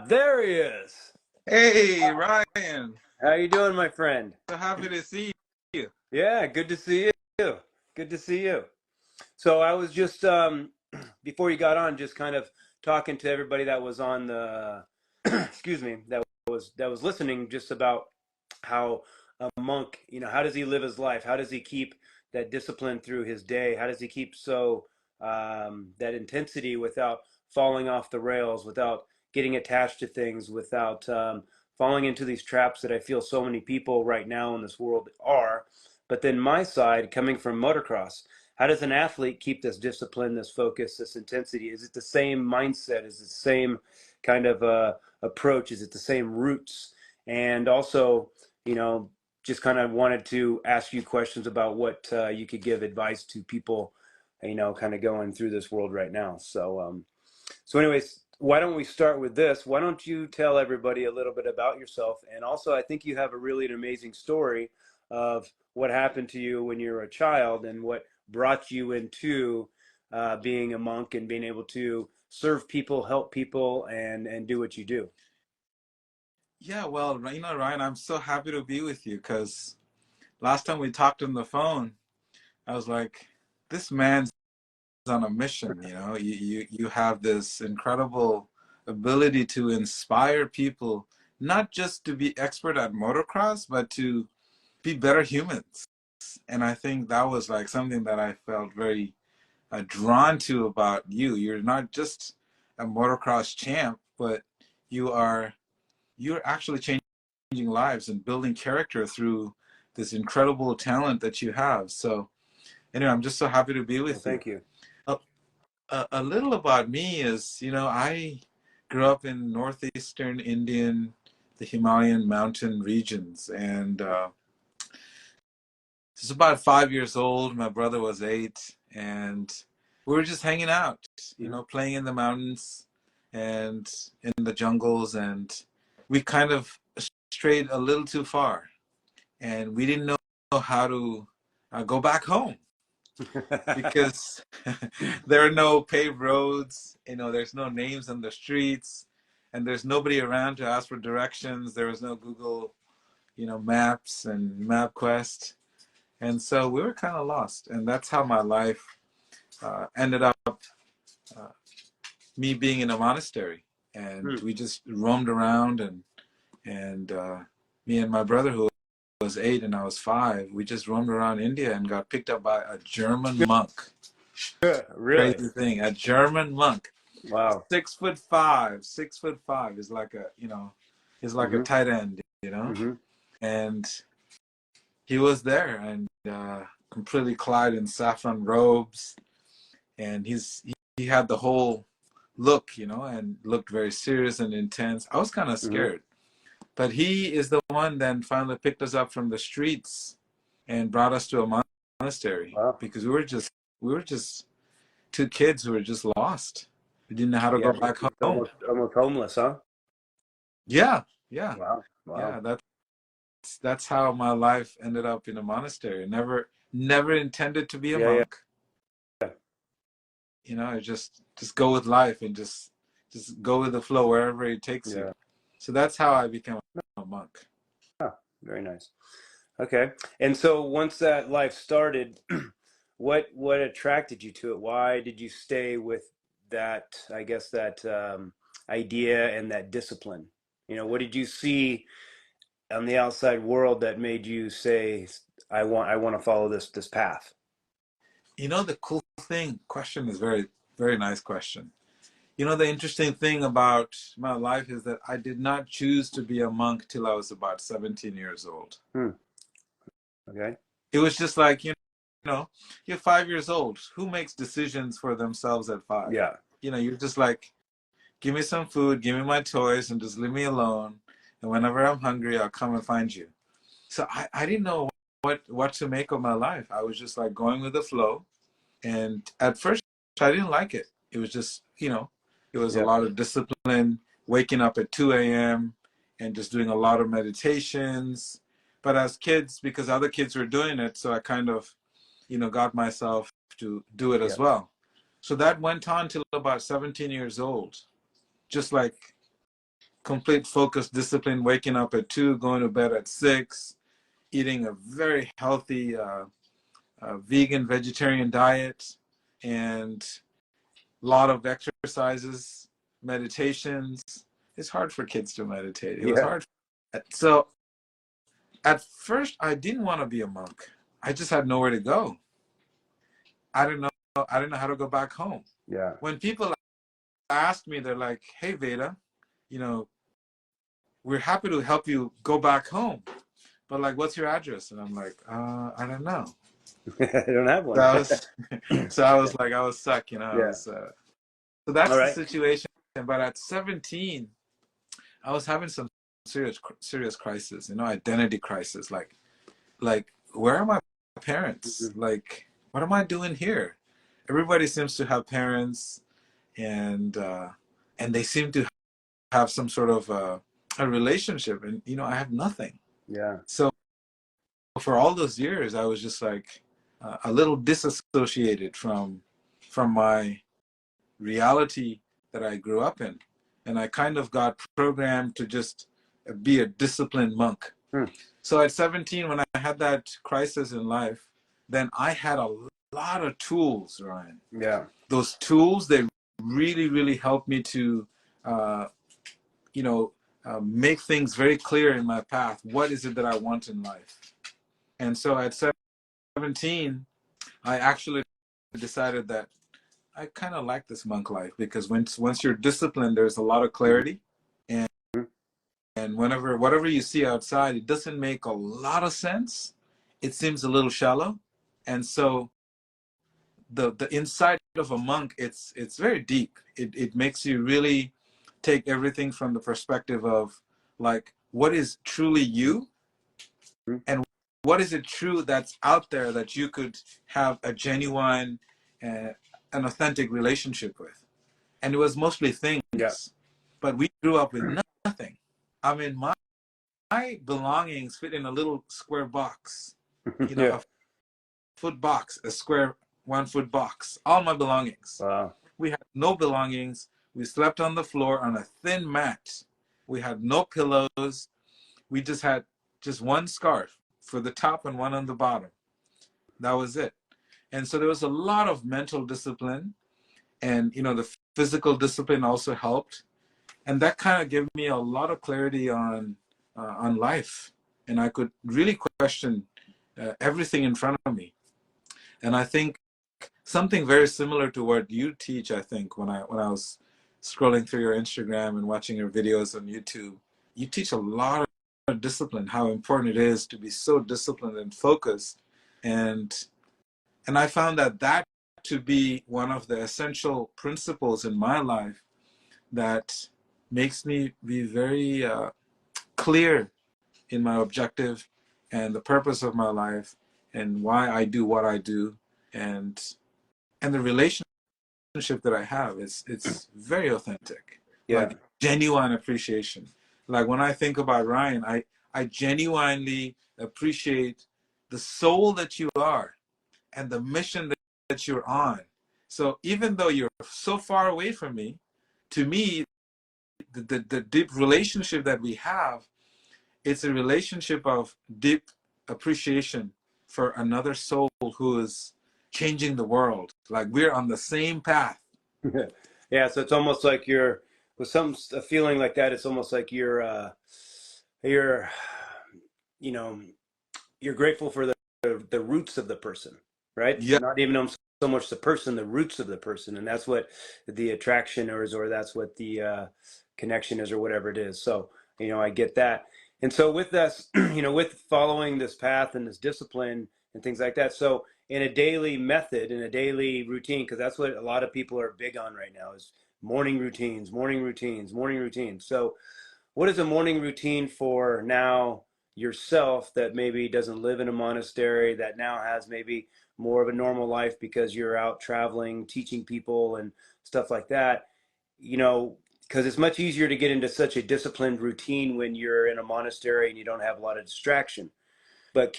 There he is. Hey, Ryan. How you doing, my friend? So happy to see you. Yeah, good to see you. Good to see you. So I was just before you got on, just kind of talking to everybody that was on the excuse me, that was listening, just about how a monk, how does he live his life? How does he keep that discipline through his day? How does he keep that intensity without falling off the rails, without getting attached to things, without falling into these traps that I feel so many people right now in this world are. But then my side, coming from motocross, how does an athlete keep this discipline, this focus, this intensity? Is it the same mindset? Is it the same kind of approach? Is it the same roots? And also, just kind of wanted to ask you questions about what you could give advice to people, kind of going through this world right now. So anyways, why don't we start with this? Why don't you tell everybody a little bit about yourself? And also, I think you have a really an amazing story of what happened to you when you were a child and what brought you into being a monk and being able to serve people, help people, and do what you do. Yeah, well, Ryan, I'm so happy to be with you because last time we talked on the phone, I was like, this man's on a mission, You have this incredible ability to inspire people, not just to be expert at motocross, but to be better humans. And I think that was like something that I felt very drawn to about you. You're not just a motocross champ, but you are you're actually changing lives and building character through this incredible talent that you have. So anyway, I'm just so happy to be Well, with you. thank you. A, a little about me is, I grew up in northeastern Indian, the Himalayan mountain regions, and just about 5 years old. My brother was 8, and we were just hanging out, playing in the mountains and in the jungles, and we kind of strayed a little too far, and we didn't know how to go back home because there are no paved roads, there's no names on the streets, and there's nobody around to ask for directions. There was no Google, maps and MapQuest. And so we were kind of lost, and that's how my life ended up. Uh, Me being in a monastery, and Hmm. we just roamed around, and me and my brother, who was 8 and I was 5, we just roamed around India and got picked up by a German monk. Really? Crazy thing, a German monk, Wow. 6'5", 6'5" is like is like a Mm-hmm. tight end, Mm-hmm. and he was there and completely clad in saffron robes, and he had the whole look, and looked very serious and intense. I was kind of Mm-hmm. scared, but he is the one that finally picked us up from the streets and brought us to a monastery, Wow. because we were just two kids who were just lost. We didn't know how to Yeah, go back it's home. almost homeless, huh? Yeah, yeah, Wow. yeah. Wow. That's how my life ended up in a monastery. Never intended to be a Yeah, monk. I just go with life and just go with the flow wherever it takes you. yeah. So that's how I became a monk. Oh, very nice. Okay. And so once that life started, what attracted you to it? Why did you stay with that, I guess that idea and that discipline? What did you see on the outside world that made you say, I want to follow this path? The cool thing, question is very, very nice question. The interesting thing about my life is that I did not choose to be a monk till I was about 17 years old. Hmm. Okay. It was just like, know, you're 5 years old. Who makes decisions for themselves at 5? Yeah. You're just like, give me some food, give me my toys, and just leave me alone. And whenever I'm hungry, I'll come and find you. So I didn't know what to make of my life. I was just like going with the flow. And at first, I didn't like it. It was just, it was a Yeah. lot of discipline, waking up at 2 a.m. and just doing a lot of meditations. But as kids, because other kids were doing it, so I kind of, got myself to do it Yeah. as well. So that went on till about 17 years old. Just like complete focus, discipline, waking up at 2, going to bed at 6, eating a very healthy vegan, vegetarian diet, and a lot of exercises, meditations. It's hard for kids to meditate. It was Yeah. hard. So at first, I didn't want to be a monk. I just had nowhere to go. I didn't know. I didn't know how to go back home. Yeah. When people asked me, they're like, "Hey, Veda, you know, we're happy to help you go back home, but like, what's your address?" And I'm like, I don't know. I don't have So one. I was, so I was like, I was stuck, you know. I Yeah. was, so All that's the right. situation. But at 17, I was having some serious crisis, you know, identity crisis. Like, where are my parents? Mhm. Like, what am I doing here? Everybody seems to have parents, and they seem to have some sort of a relationship, and you know, I have nothing. Yeah. So for all those years, I was just like a little disassociated from my reality that I grew up in, and I kind of got programmed to just be a disciplined monk. Hmm. So at 17, when I had that crisis in life, then I had a lot of tools, Ryan. Yeah. Those tools, they really, really helped me to, uh, you know, make things very clear in my path. What is it that I want in life? And so at 17, I actually decided that I kind of like this monk life, because once you're disciplined, there's a lot of clarity, and Mhm. whatever you see outside, it doesn't make a lot of sense. It seems a little shallow, and so the inside of a monk, it's very deep. It makes you really take everything from the perspective of, like, what is truly you, Mhm. and what is it true that's out there that you could have a genuine, uh, an authentic relationship with. And it was mostly Yeah. things, but we grew up with nothing. I mean, my belongings fit in a little square box, you know, Yeah. a foot box, a square 1 foot box, all my belongings. Wow. We had no belongings. We slept on the floor on a thin mat. We had no pillows. We just had just one scarf for the top and one on the bottom. That was it. And so there was a lot of mental discipline, and you know, the physical discipline also helped, and that kind of gave me a lot of clarity on life, and I could really question everything in front of me. And I think something very similar to what you teach, I think, when I was scrolling through your Instagram and watching your videos on YouTube, you teach a lot of discipline, how important it is to be so disciplined and focused. And I found that to be one of the essential principles in my life that makes me be very clear in my objective and the purpose of my life, and why I do what I do, and the relationship that I have, it's very authentic, Yeah. like genuine appreciation. Like when I think about Ryan, I genuinely appreciate the soul that you are, and the mission that you're on. So even though you're so far away from me, to me, the deep relationship that we have, it's a relationship of deep appreciation for another soul who is changing the world. Like we're on the same path. Yeah. So it's almost like you're with a feeling like that. It's almost like you're, you know, you're grateful for the roots of the person, right? Yeah, Not even so much the person, the roots of the person, and that's what the attraction is, or that's what the connection is, or whatever it is. So I get that. And so with this, with following this path and this discipline and things like that. So in a daily method, in a daily routine, because that's what a lot of people are big on right now is morning routines, morning routines, morning routines. So what is a morning routine for now yourself that maybe doesn't live in a monastery, that now has maybe more of a normal life because you're out traveling, teaching people and stuff like that? Because it's much easier to get into such a disciplined routine when you're in a monastery and you don't have a lot of distraction. But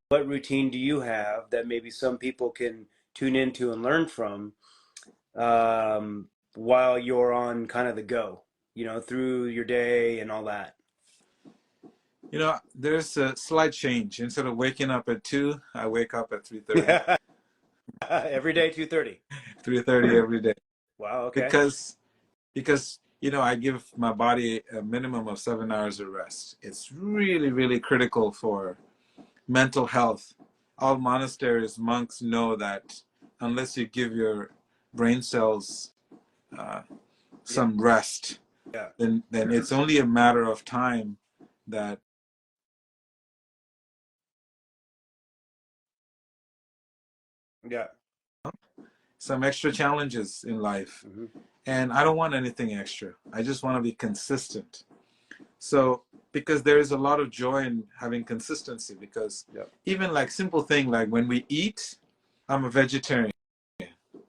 what routine do you have that maybe some people can tune into and learn from while you're on kind of the go? you know, through your day and all that? You know, there's a slight change. Instead of waking up at 2, I wake up at 3:30. Yeah. Every day, 2:30. 3:30 every day. Wow. Okay. Because you know, I give my body a minimum of 7 hours of rest. It's really, really critical for mental health. All monasteries, monks know that unless you give your brain cells uh, Yeah. some rest, Yeah. then it's only a matter of time that Yeah. some extra challenges in life. Hmm. And I don't want anything extra. I just want to be consistent. So, because there is a lot of joy in having consistency, because Yeah. even like simple thing like when we eat, I'm a vegetarian,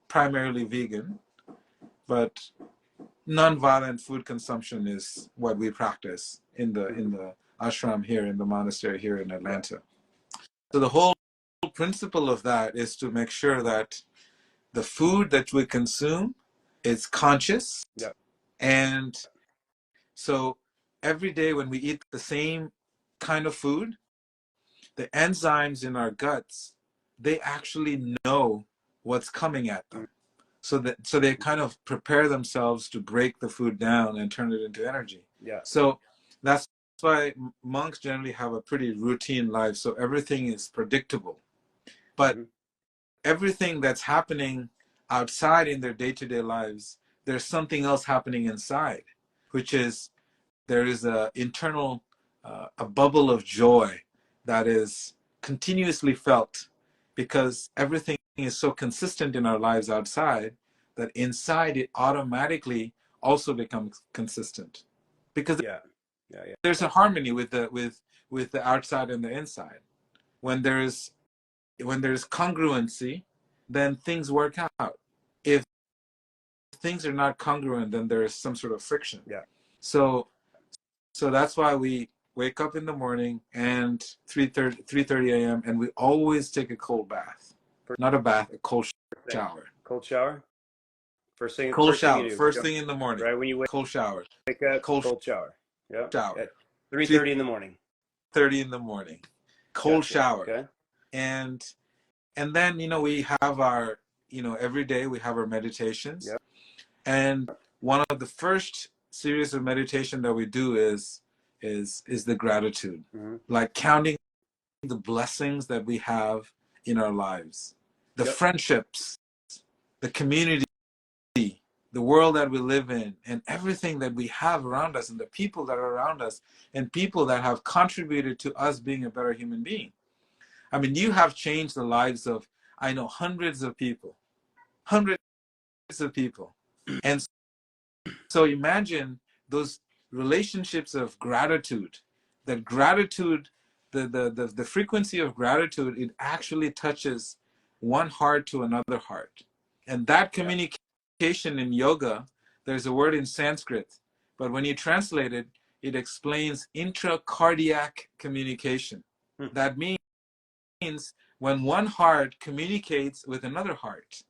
primarily vegan, but non-violent food consumption is what we practice in Hmm. the ashram here in the monastery here in Yeah. Atlanta. So the whole principle of that is to make sure that the food that we consume is conscious. Yeah. And so every day when we eat the same kind of food, the enzymes in our guts, they actually know what's coming at them. So they kind of prepare themselves to break the food down and turn it into energy. Yeah. So that's why monks generally have a pretty routine life. So everything is predictable. But Hmm. everything that's happening outside in their day-to-day lives, there's something else happening inside, which is there is a internal a bubble of joy that is continuously felt because everything is so consistent in our lives outside that inside it automatically also becomes consistent because Yeah. Yeah. Yeah. there's a harmony with the outside and the inside. When there's congruency, then things work out. If things are not congruent, then there is some sort of friction. Yeah. So that's why we wake up in the morning and 3:30 a.m. and we always take a cold bath. Not a bath, a cold First thing. shower. Cold shower. Cold First thing you shower, do. first thing in the morning. Right when you Cold shower. wake up, Cold cold shower. Yeah. shower. At 3:30 in the morning. 3:30 in the morning. Cold Gotcha. shower. Okay. And then we have our every day we have our meditations. Yeah. And one of the first series of meditation that we do is the gratitude. Hmm. Like counting the blessings that we have in our lives, the Yep. friendships, the community, the world that we live in, and everything that we have around us, and the people that are around us, and people that have contributed to us being a better human being. I mean, you have changed the lives of, I know, hundreds of people. And so imagine those relationships of gratitude, that gratitude, the frequency of gratitude, it actually touches one heart to another heart. And that Yeah. communication in yoga, there's a word in Sanskrit, but when you translate it, it explains intracardiac communication. Hmm. That means when one heart communicates with another heart,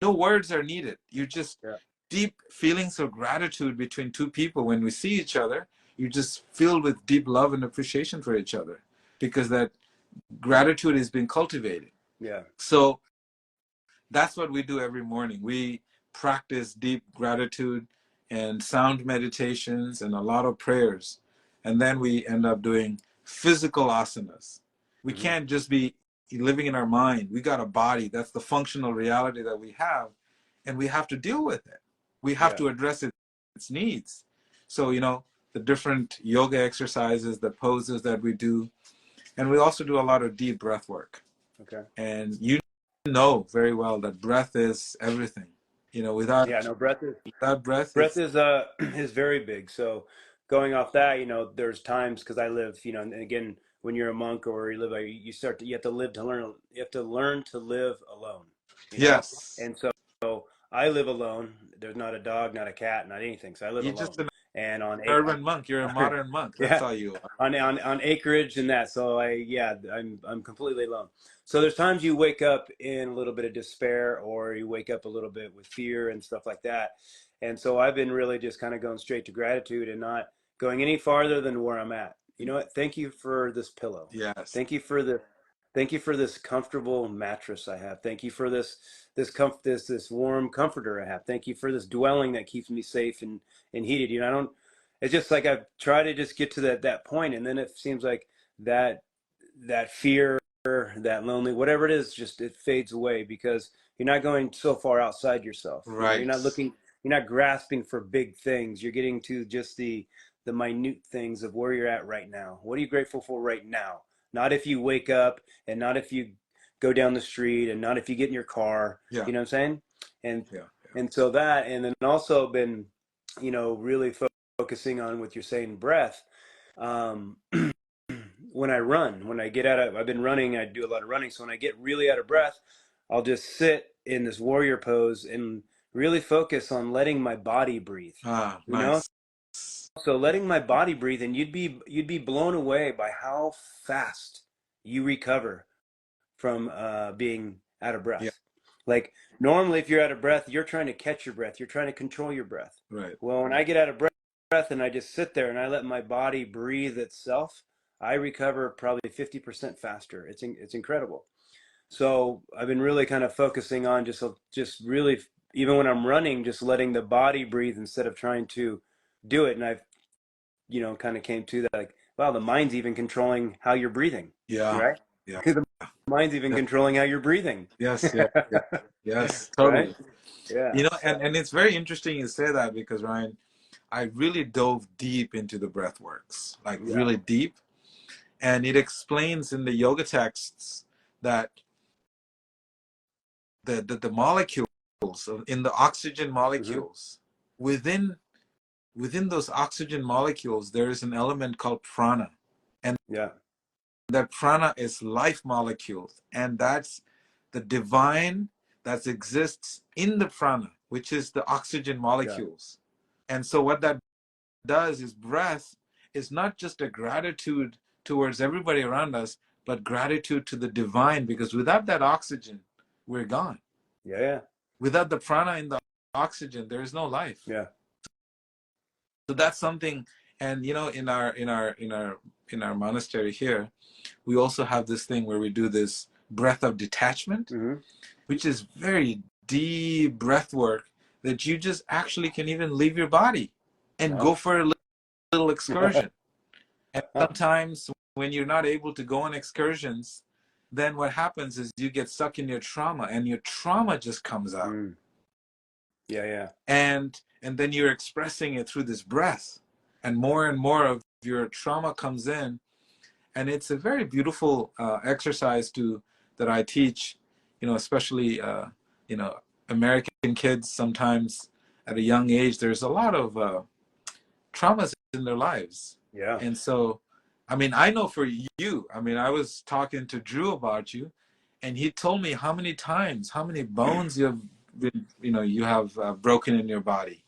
no words are needed. You just Yeah. deep feelings of gratitude between two people. When we see each other, you're just filled with deep love and appreciation for each other because that gratitude has been cultivated. Yeah. So that's what we do every morning. We practice deep gratitude and sound meditations and a lot of prayers. And then we end up doing physical asanas. We Hmm. can't just be living in our mind. We got a body. That's the functional reality that we have. And we have to deal with it. We have Yeah. to address its needs. So, the different yoga exercises, the poses that we do. And we also do a lot of deep breath work. Okay. And you know very well that breath is everything. Yeah. No, Without breath, breath it's is is very big. So going off that, you know, there's times because I live, you know, and again, when you're a monk or you live, you have to live to learn. You have to learn to live alone. You know, yes. and so I live alone. There's not a dog, not a cat, not anything. So I live You're alone. just an And urban monk. You're a modern monk. That's yeah, all you are. on acreage and that. So I'm completely alone. So there's times you wake up in a little bit of despair, or you wake up a little bit with fear and stuff like that. And so I've been really just kind of going straight to gratitude and not going any farther than where I'm at. You know what? Thank you for this pillow. Yes. Thank you for the thank you for this comfortable mattress I have. Thank you for this warm comforter I have. Thank you for this dwelling that keeps me safe and heated. You know, I don't it's just like I try to just get to that point, and then it seems like that that fear, that lonely, whatever it is, just it fades away because you're not going so far outside yourself. You know, you're Right. not looking, you're not grasping for big things. You're getting to just the minute things of where you're at right now. What are you grateful for right now? Not if you wake up, and not if you go down the street, and not if you get in your car. Yeah. You know what I'm saying? And Yeah. and so that, and then also been, really focusing on what you're saying, breath. Um, when I run, when I get out of, I've been running, I do a lot of running. So when I get really out of breath, I'll just sit in this warrior pose and really focus on letting my body breathe, Ah, you know? nice. So letting my body breathe, and you'd be blown away by how fast you recover from being out of Yeah. breath. Like normally, if you're out of breath, you're trying to catch your breath. You're trying to control your breath. Right. Well, when I get out of breath and I just sit there and I let my body breathe itself, I recover probably 50% faster. It's incredible. So I've been really kind of focusing on just really, even when I'm running, just letting the body breathe instead of trying to do it. And I've kind of came to that, like, wow, the mind's even controlling how you're breathing, Yeah. right? Yeah. The mind's even Yeah. controlling how you're breathing. Yes. Yeah. Yeah. Yes. Right? Totally. Yeah. And it's very interesting you say that because Ryan, I really dove deep into the breath works, like Yeah. really deep. And it explains in the yoga texts that the molecules in the oxygen Hmm. molecules within within those oxygen molecules there is an element called prana, and Yeah. that prana is life molecules, and that's the divine that exists in the prana, which is the oxygen Yeah. molecules. And so what that does is breath is not just a gratitude towards everybody around us, but gratitude to the divine, because without that oxygen we're gone. Yeah. Yeah. Without the prana in the oxygen there is no life. Yeah. So that's something. And in our monastery here we also have this thing where we do this breath of detachment, Hmm. which is very deep breath work that you just actually can even leave your body and Huh? go for a little excursion. And sometimes when you're not able to go on excursions, then what happens is you get stuck in your trauma and your trauma just comes out. Mm. Yeah. Yeah. And then you're expressing it through this breath. And more of your trauma comes in. And it's a very beautiful exercise that I teach, especially American kids. Sometimes at a young age, there's a lot of traumas in their lives. Yeah. And so, I mean, I know for you, I mean, I was talking to Drew about you, and he told me how many times, how many bones you have been, you have broken in your body.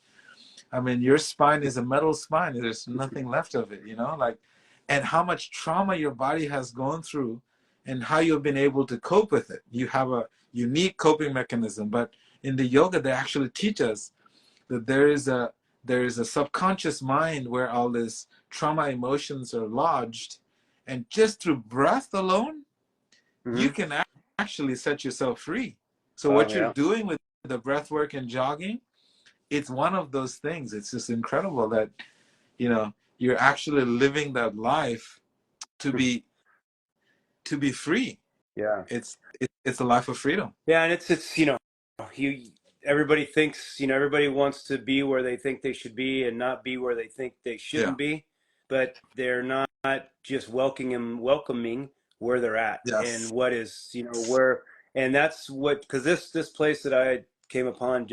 I mean, your spine is a metal spine. There's nothing left of it, like, and how much trauma your body has gone through and how you've been able to cope with it. You have a unique coping mechanism. But in the yoga, they actually teach us that there is a subconscious mind where all this trauma emotions are lodged. And just through breath alone, you Hmm. can actually set yourself free. So Wow. what you're Yeah. doing with the breath work and jogging, it's one of those things. It's just incredible that you're actually living that life to be free. Yeah. It's a life of freedom. Yeah. And it's you everybody thinks, everybody wants to be where they think they should be and not be where they think they Yeah. shouldn't be, but they're not just welcoming where they're at and Yes. what is, where. And that's what, because this place that I came upon,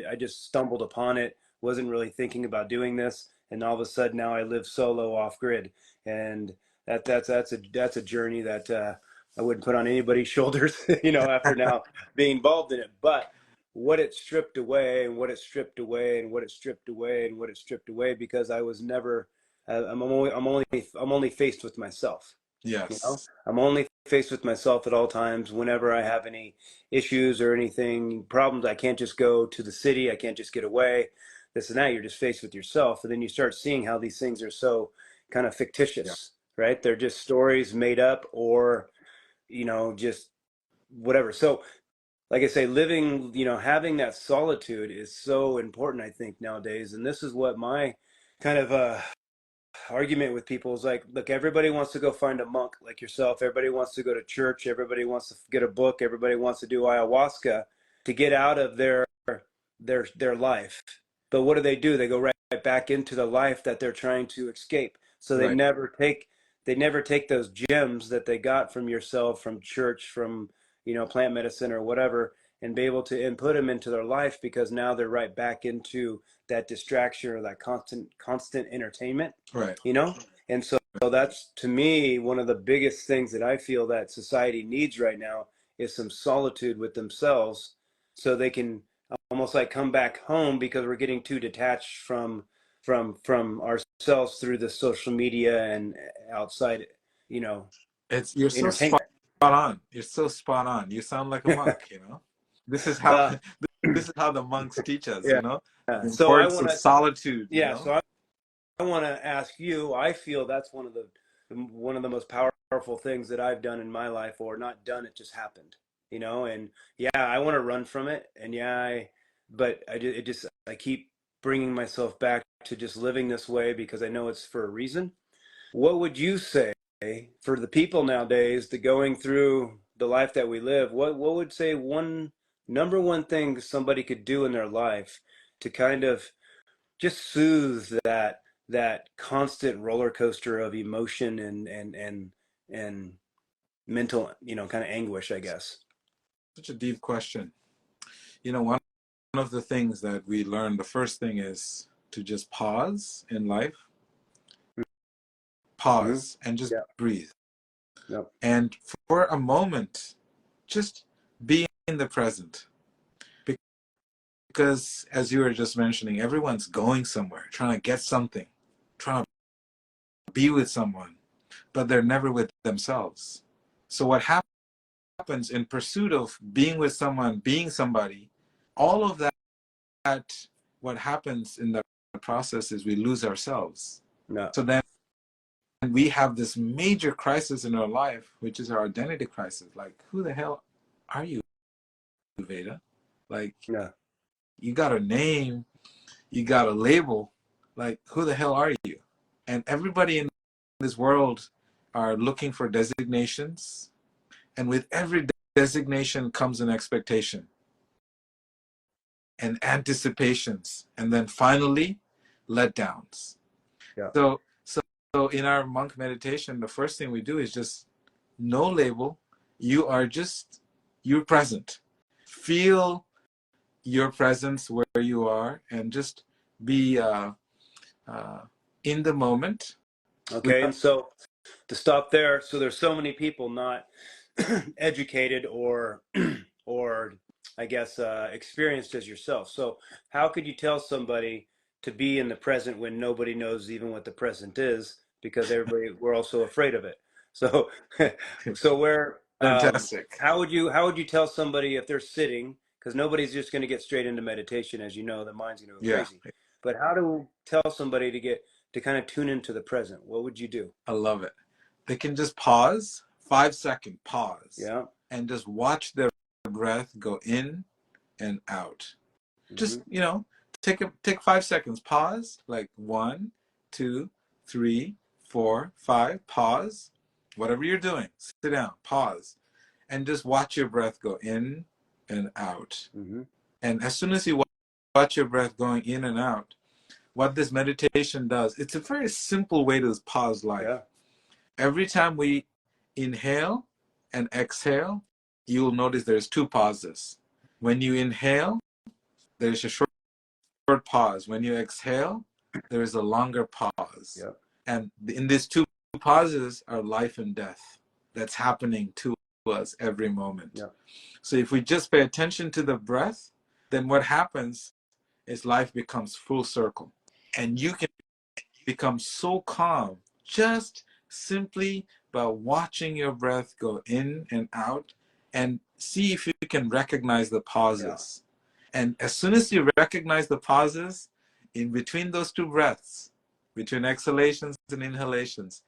I just stumbled upon it, wasn't really thinking about doing this, and all of a sudden now I live solo off grid. And that's a journey that I wouldn't put on anybody's shoulders, after now being involved in it. But what it stripped away, and what it stripped away, and what it stripped away, and what it stripped away, because I was never, I'm only faced with myself. Yes. I'm only faced with myself at all times. Whenever I have any issues or anything, problems, I can't just go to the city. I can't just get away. this and that. You're just faced with yourself. And then you start seeing how these things are so kind of Yeah. fictitious, right? They're just stories made up, or, just whatever. So, like I say, living, having that solitude is so important, I think, nowadays. And this is what my kind of argument with people is like, look, everybody wants to go find a monk like yourself. Everybody wants to go to church. Everybody wants to get a book. Everybody wants to do ayahuasca to get out of their life. But what do? They go right back into the life that they're trying to escape. So Right. they never take those gems that they got from yourself, from church, from plant medicine or whatever, and be able to input them into their life, because now they're right back into that distraction or that constant entertainment, Right. and so that's, to me, one of the biggest things that I feel that society needs right now is some solitude with themselves, so they can almost like come back home, because we're getting too detached from ourselves through the social media and outside, you know You're so spot entertainment. on. You're so spot on. You sound like a monk, you know? This is how uh, this is how the monks teach us, yeah. you know? The So I importance want of to, solitude, you yeah. know? So I want to ask you. I feel that's one of the most powerful things that I've done in my life, or not done. It just happened, And yeah, I want to run from it, and but I keep bringing myself back to just living this way, because I know it's for a reason. What would you say for the people nowadays that going through the life that we live? What would say one number one thing somebody could do in their life to kind of just soothe that constant roller coaster of emotion and mental, kind of anguish, I guess. Such a deep question. You know, one of the things that we learn, the first thing is to just pause in life, Mm-hmm. pause and just Yeah. breathe. Yep. And for a moment, just be in the present. Because as you were just mentioning, everyone's going somewhere, trying to get something, trying to be with someone, but they're never with themselves. So what happens in pursuit of being with someone, being somebody, all of that, what happens in the process is we lose ourselves. No. So then we have this major crisis in our life, which is our identity crisis. Like, who the hell are you, Veda? Like, No. you got a name, you got a label. Like, who the hell are you? And everybody in this world are looking for designations. And with every designation comes an expectation and anticipations. And then finally, letdowns. Yeah. So in our monk meditation, the first thing we do is just no label. You're present. Feel your presence where you are, and just be uh, in the moment. Okay. Without, And so, to stop there, so there's so many people not educated or I guess experienced as yourself. So how could you tell somebody to be in the present when nobody knows even what the present is, because we're also afraid of it. So so where fantastic. how would you tell somebody if they're sitting, because nobody's just going to get straight into meditation, as you know, the mind's going to go Yeah, crazy. But how to tell somebody to kind of tune into the present? What would you do? I love it. They can just pause, 5 second pause, Yeah. and just watch their breath go in and out. Mm-hmm. Just, take 5 seconds, pause, like 1, 2, 3, 4, 5, pause. Whatever you're doing, sit down, pause, and just watch your breath go in and out. Mm-hmm. And as soon as you watch your breath going in and out, what this meditation does, it's a very simple way to pause life. Yeah. Every time we inhale and exhale, you'll notice there's two pauses. When you inhale, there's a short pause. When you exhale, there is a longer pause. Yeah. And in these two pauses are life and death that's happening to us every moment. Yeah. So if we just pay attention to the breath, then what happens is life becomes full circle. And you can become so calm just simply by watching your breath go in and out, and see if you can recognize the Yeah. pauses. And as soon as you recognize the pauses, in between those two breaths, between exhalations and inhalations,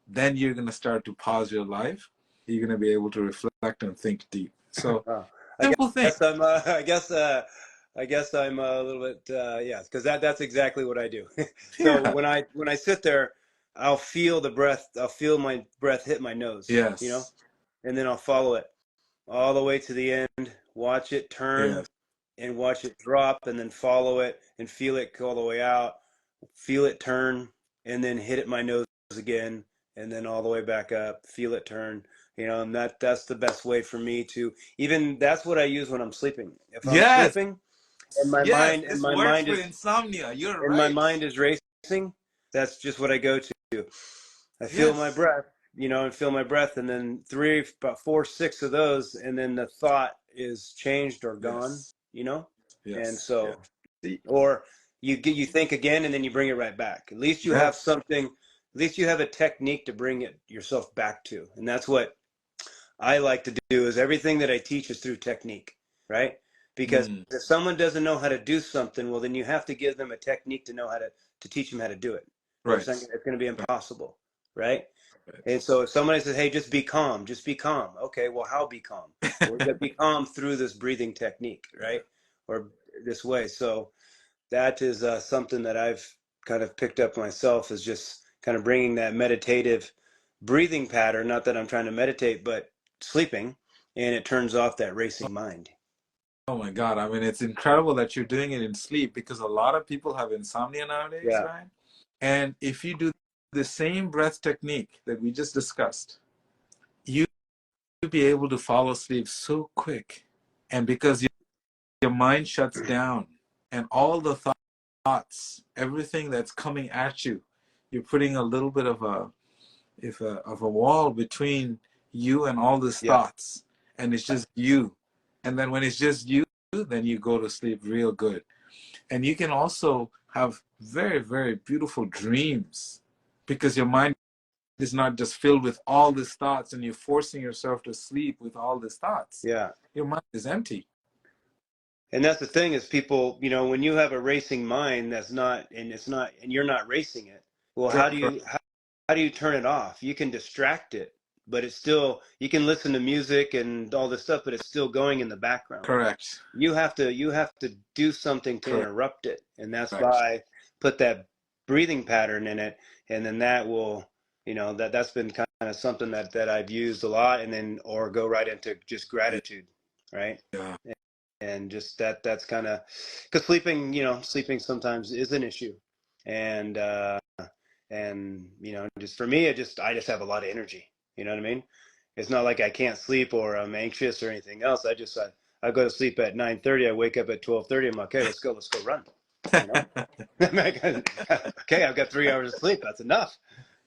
then you're going to start to pause your life. You're going to be able to reflect and think deep. So Oh, simple thing. I guess I'm a little bit yeah, because that's exactly what I do. So Yeah. when I sit there, I'll feel the breath. I'll feel my breath hit my nose, you know, Yes. and then I'll follow it all the way to the end. Watch it turn Yes. and watch it drop, and then follow it and feel it go all the way out. Feel it turn and then hit it my nose again, and then all the way back up. Feel it turn. You know, and that's the best way for me to even. That's what I use when I'm sleeping. If I'm Yes. sleeping Yes. and This my works mind for is insomnia. You're and my right. mind is racing, that's just what I go to. I feel my Yes. breath, you know, and feel my breath, and then three, about four, six of those, and then the thought is changed or gone, Yes. you know, and Yes. so, Yes. See, or you think again, and then you bring it right back. At least you have yes. something. At least you have a technique to bring it yourself back to, and that's what I like to do. Is everything that I teach is through technique, right? Because Mm, if someone doesn't know how to do something, well, then you have to give them a technique to know how to teach them how to do it, or right. it's going to be impossible, right? And Right. so if somebody says, "Hey, just be calm," just be calm. Okay, well, how be calm? Well, we got to be calm through this breathing technique, Yeah. right? Or this way. So that is something that I've kind of picked up myself, is just kind of bringing that meditative breathing pattern. Not that I'm trying to meditate, but sleeping, and it turns off that racing mind. Oh my God. I mean, it's incredible that you're doing it in sleep because a lot of people have insomnia nowadays, Yeah, right? And if you do the same breath technique that we just discussed, you will be able to fall asleep so quick. And because your mind shuts down and all the thoughts, everything that's coming at you, you're putting a little bit of a wall between you and all these yeah, thoughts, and it's just you. And then when it's just you, then you go to sleep real good. And you can also have very, very beautiful dreams because your mind is not just filled with all these thoughts and you're forcing yourself to sleep with all these thoughts. yeah. Your mind is empty. And that's the thing, is people, you know, when you have a racing mind and you're not racing it, well, Correct. how do you turn it off? You can distract it, but it's still, you can listen to music and all this stuff, but it's still going in the background. Correct. You have to do something to Correct. interrupt it, and that's why put that breathing pattern in it, and then that will, you know, that's been kind of something that I've used a lot, and then or go right into just Yeah. gratitude, right? Yeah. And just that's kind of, because sleeping, you know, sleeping sometimes is an issue, and you know, just for me, I just have a lot of energy, you know what I mean? It's not like I can't sleep or I'm anxious or anything else. I go to sleep at 9:30, I wake up at 12:30, I'm like, okay, let's go run, you know. Okay, I've got 3 hours of sleep, that's enough,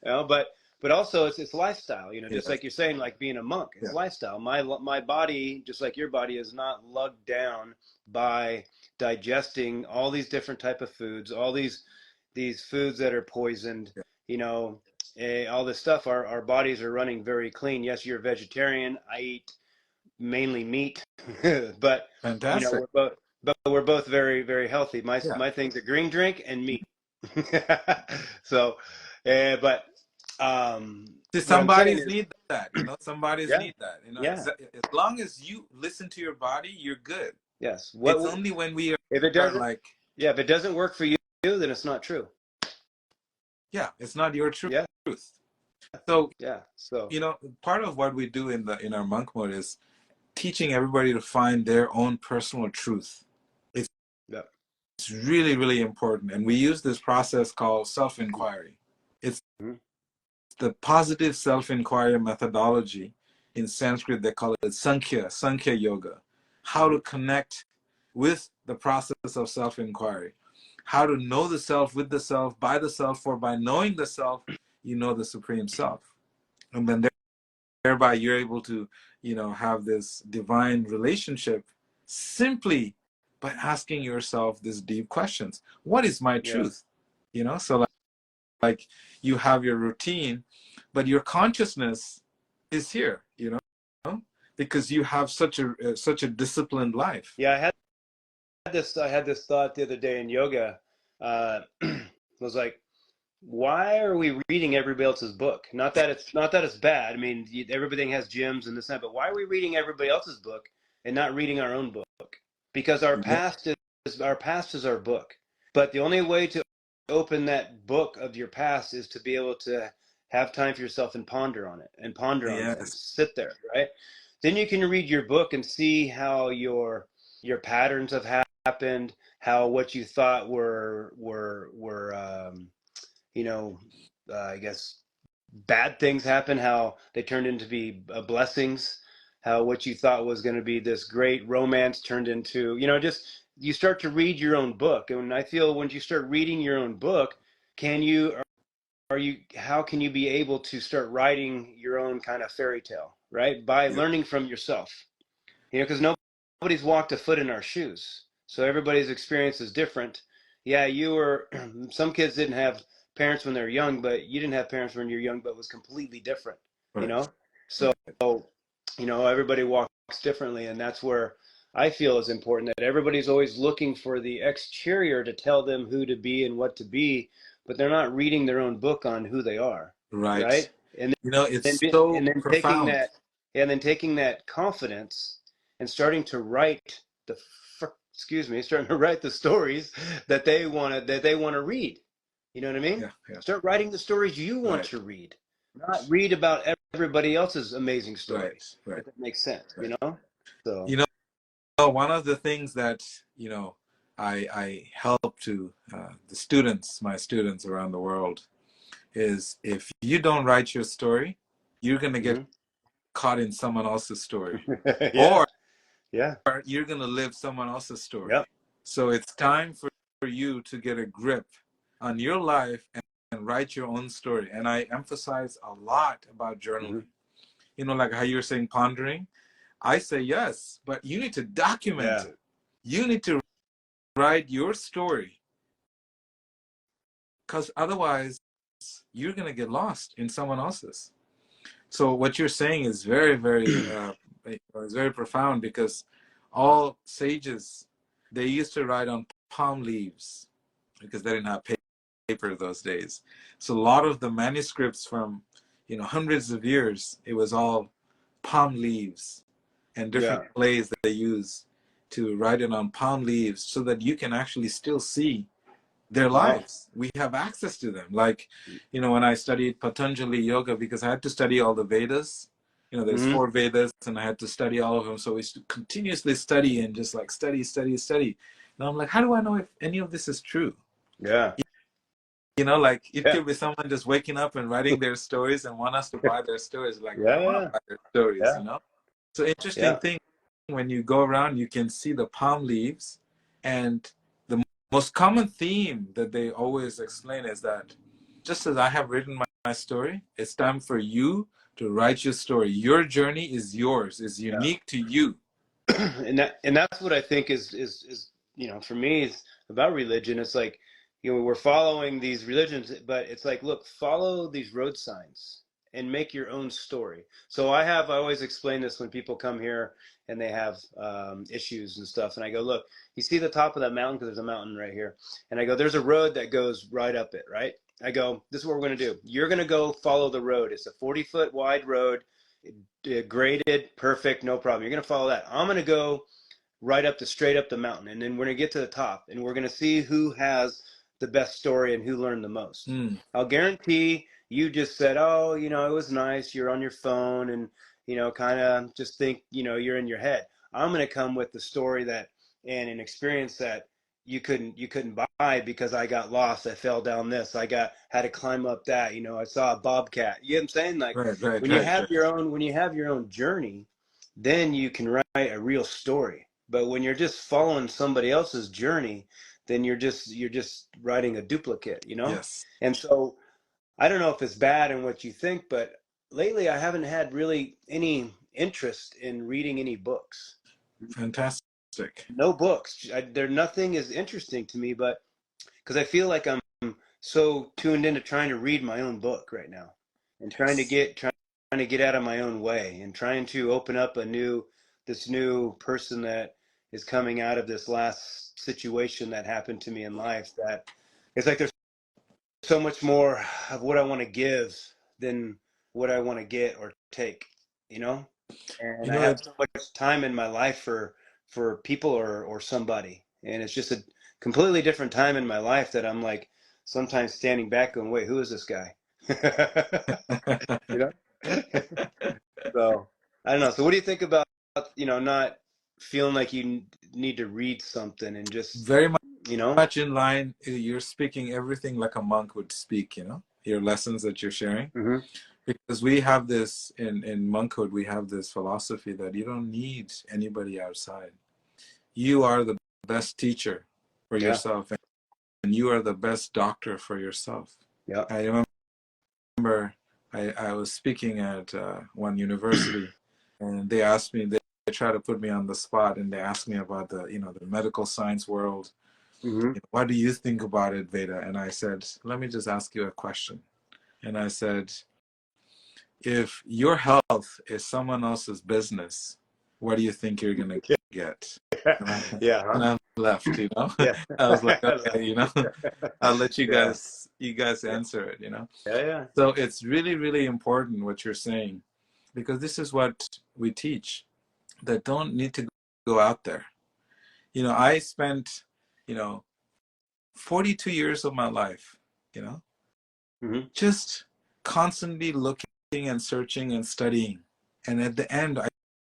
you know. But also it's lifestyle, you know, just Yes. like you're saying, like being a monk, it's Yeah. lifestyle. My body, just like your body, is not lugged down by digesting all these different type of foods, all these foods that are poisoned, Yeah. you know, all this stuff. Our bodies are running very clean. Yes, you're a vegetarian, I eat mainly meat, but you know, Fantastic. we're both very, very healthy. Yeah. My things are green drink and meat. So, but See, what I'm saying somebody's is, need that, you know, somebody's yeah, need that, you know, yeah, as long as you listen to your body, you're good. yes. It's only when we If it are doesn't? like, Yeah, if it doesn't work for you, then it's not true. yeah, it's not your Yeah, truth. So, yeah. So, you know, part of what we do in our monk mode is teaching everybody to find their own personal truth. It's, yeah, it's really, really important. And we use this process called self-inquiry. It's mhm, the positive self-inquiry methodology. In Sanskrit, they call it Sankhya Yoga. How to mhm, connect with the process of self-inquiry. How to know the self with the self, by the self, for by knowing the self, you know the Supreme Self. And then thereby you're able to, you know, have this divine relationship simply by asking yourself these deep questions. What is my yeah, truth? You know, so like you have your routine, but your consciousness is here, you know, because you have such a disciplined life. yeah. I had this thought the other day in yoga. was like, why are we reading everybody else's book? Not that it's bad. I mean, everything has gems and this and that, but why are we reading everybody else's book and not reading our own book? Because Yeah. our past is our book. But the only way to open that book of your past is to be able to have time for yourself and ponder on it and Yes. sit there, right? Then you can read your book and see how your patterns have happened, how what you thought were you know, I guess bad things happen, how they turned into be blessings, how what you thought was going to be this great romance turned into, just you start to read your own book. And I feel when you start reading your own book, can you, how can you be able to start writing your own kind of fairy tale, right? By Yeah. learning from yourself, because nobody's walked a foot in our shoes. So everybody's experience is different. Yeah, some kids didn't have parents when they were young, but you didn't have parents when you're young, but it was completely different, you Right. know? So, Right. everybody walks differently. And that's where I feel is important that everybody's always looking for the exterior to tell them who to be and what to be, but they're not reading their own book on who they are, Right. right? And It's and so then taking profound. that and then taking that confidence and starting to write starting to write the stories that they want to read. You know what I mean? Yeah. Yeah. Start writing the stories you want Right. to read, not read about everybody else's amazing story. Right. Right. If that makes sense, Right. So, You know, one of the things that, I help to my students around the world is if you don't write your story, you're going to get mhm. caught in someone else's story, Yeah, or yeah, you're going to live someone else's story. yep, So it's time for you to get a grip on your life and write your own story. And I emphasize a lot about hmm journaling. Like how you're saying pondering. I say yes, but you need to document yeah, it. You need to write your story, because otherwise you're going to get lost in someone else's. So what you're saying is very, very, is very profound, because all sages, they used to write on palm leaves because they didn't have paper those days. So a lot of the manuscripts from, hundreds of years, it was all palm leaves and different yeah, clays that they use to write it on palm leaves so that you can actually still see their wow, lives. We have access to them. Like, when I studied Patanjali yoga, because I had to study all the Vedas, there's hmm 4 Vedas and I had to study all of them. So we continuously study and just like study, study, study. And I'm like, how do I know if any of this is true? yeah, Like it yeah, could be someone just waking up and writing their stories and want us to buy their stories. Like, I don't want to yeah, buy their stories, yeah, So interesting yeah, thing, when you go around, you can see the palm leaves, and the most common theme that they always explain is that just as I have written my story, it's time for you to write your story. Your journey is yours, is yeah. unique to you. And that's what I think is for me is about religion. It's like, we're following these religions, but it's like, look, follow these road signs and make your own story. So I always explain this when people come here and they have issues and stuff, and I go, look, you see the top of that mountain, because there's a mountain right here, and I go, there's a road that goes right up it, right? I go, this is what we're going to do. You're going to go follow the road. It's a 40-foot wide road, graded, perfect, no problem. You're going to follow that. I'm going to go straight up the mountain, and then we're going to get to the top, and we're going to see who has the best story and who learned the most. Mm, I'll guarantee you just said, oh, it was nice. You're on your phone and, kind of just think, you're in your head. I'm going to come with the story that and an experience that you couldn't buy, because I got lost. I fell down this. Had to climb up that. I saw a bobcat. You know what I'm saying? Like, right, right, when you right, have right. your own journey, then you can write a real story. But when you're just following somebody else's journey, then you're just writing a duplicate. Yes, And so I don't know if it's bad in what you think, but lately I haven't had really any interest in reading any books. fantastic. No books. Nothing is interesting to me, but because I feel like I'm so tuned into trying to read my own book right now, and Yes, trying to get out of my own way, and trying to open up this new person that is coming out of this last situation that happened to me in life, that it's like there's so much more of what I want to give than what I want to get or take, you know? And You I know, have it so much time in my life for people or somebody. And it's just a completely different time in my life that I'm like sometimes standing back going, wait, who is this guy? You know? So I don't know. So what do you think about, not feeling like you need to read something and just, very you know? much in line. You're speaking everything like a monk would speak, you know, your lessons that you're sharing. Hmm. Because we have this in monkhood, we have this philosophy that you don't need anybody outside. You are the best teacher for Yeah. yourself, and you are the best doctor for yourself. Yeah. I remember I was speaking at one university, and they asked me, they tried to put me on the spot, and they asked me about the medical science world. Hmm. What do you think about it, Veda? And I said, let me just ask you a question. And I said, if your health is someone else's business, what do you think you're going to get? And I, Yeah. and Huh? I left, Yeah. I was like, I love okay, it. I'll let Yeah. you guys Yeah. answer it. Yeah. Yeah. So it's really, really important what you're saying, because this is what we teach, that don't need to go out there. I spent, you know, 42 years of my life, you know, Hmm. just constantly looking and searching and studying. And at the end, I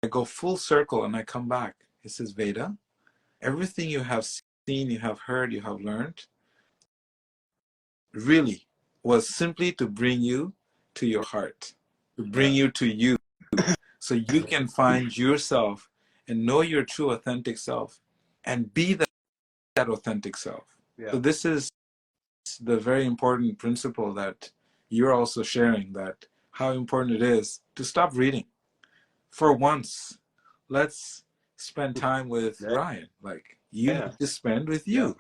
go full circle and I come back. It says, Veda, everything you have seen, you have heard, you have learned, really was simply to bring you to your heart, to bring Yeah. you to you, so you can find yourself and know your true authentic self and be that authentic self. Yeah. So this is the very important principle that you're also sharing, that how important it is to stop reading. For once, let's spend time with Yeah. Ryan. Like, you Yeah. need to spend with Yeah. you,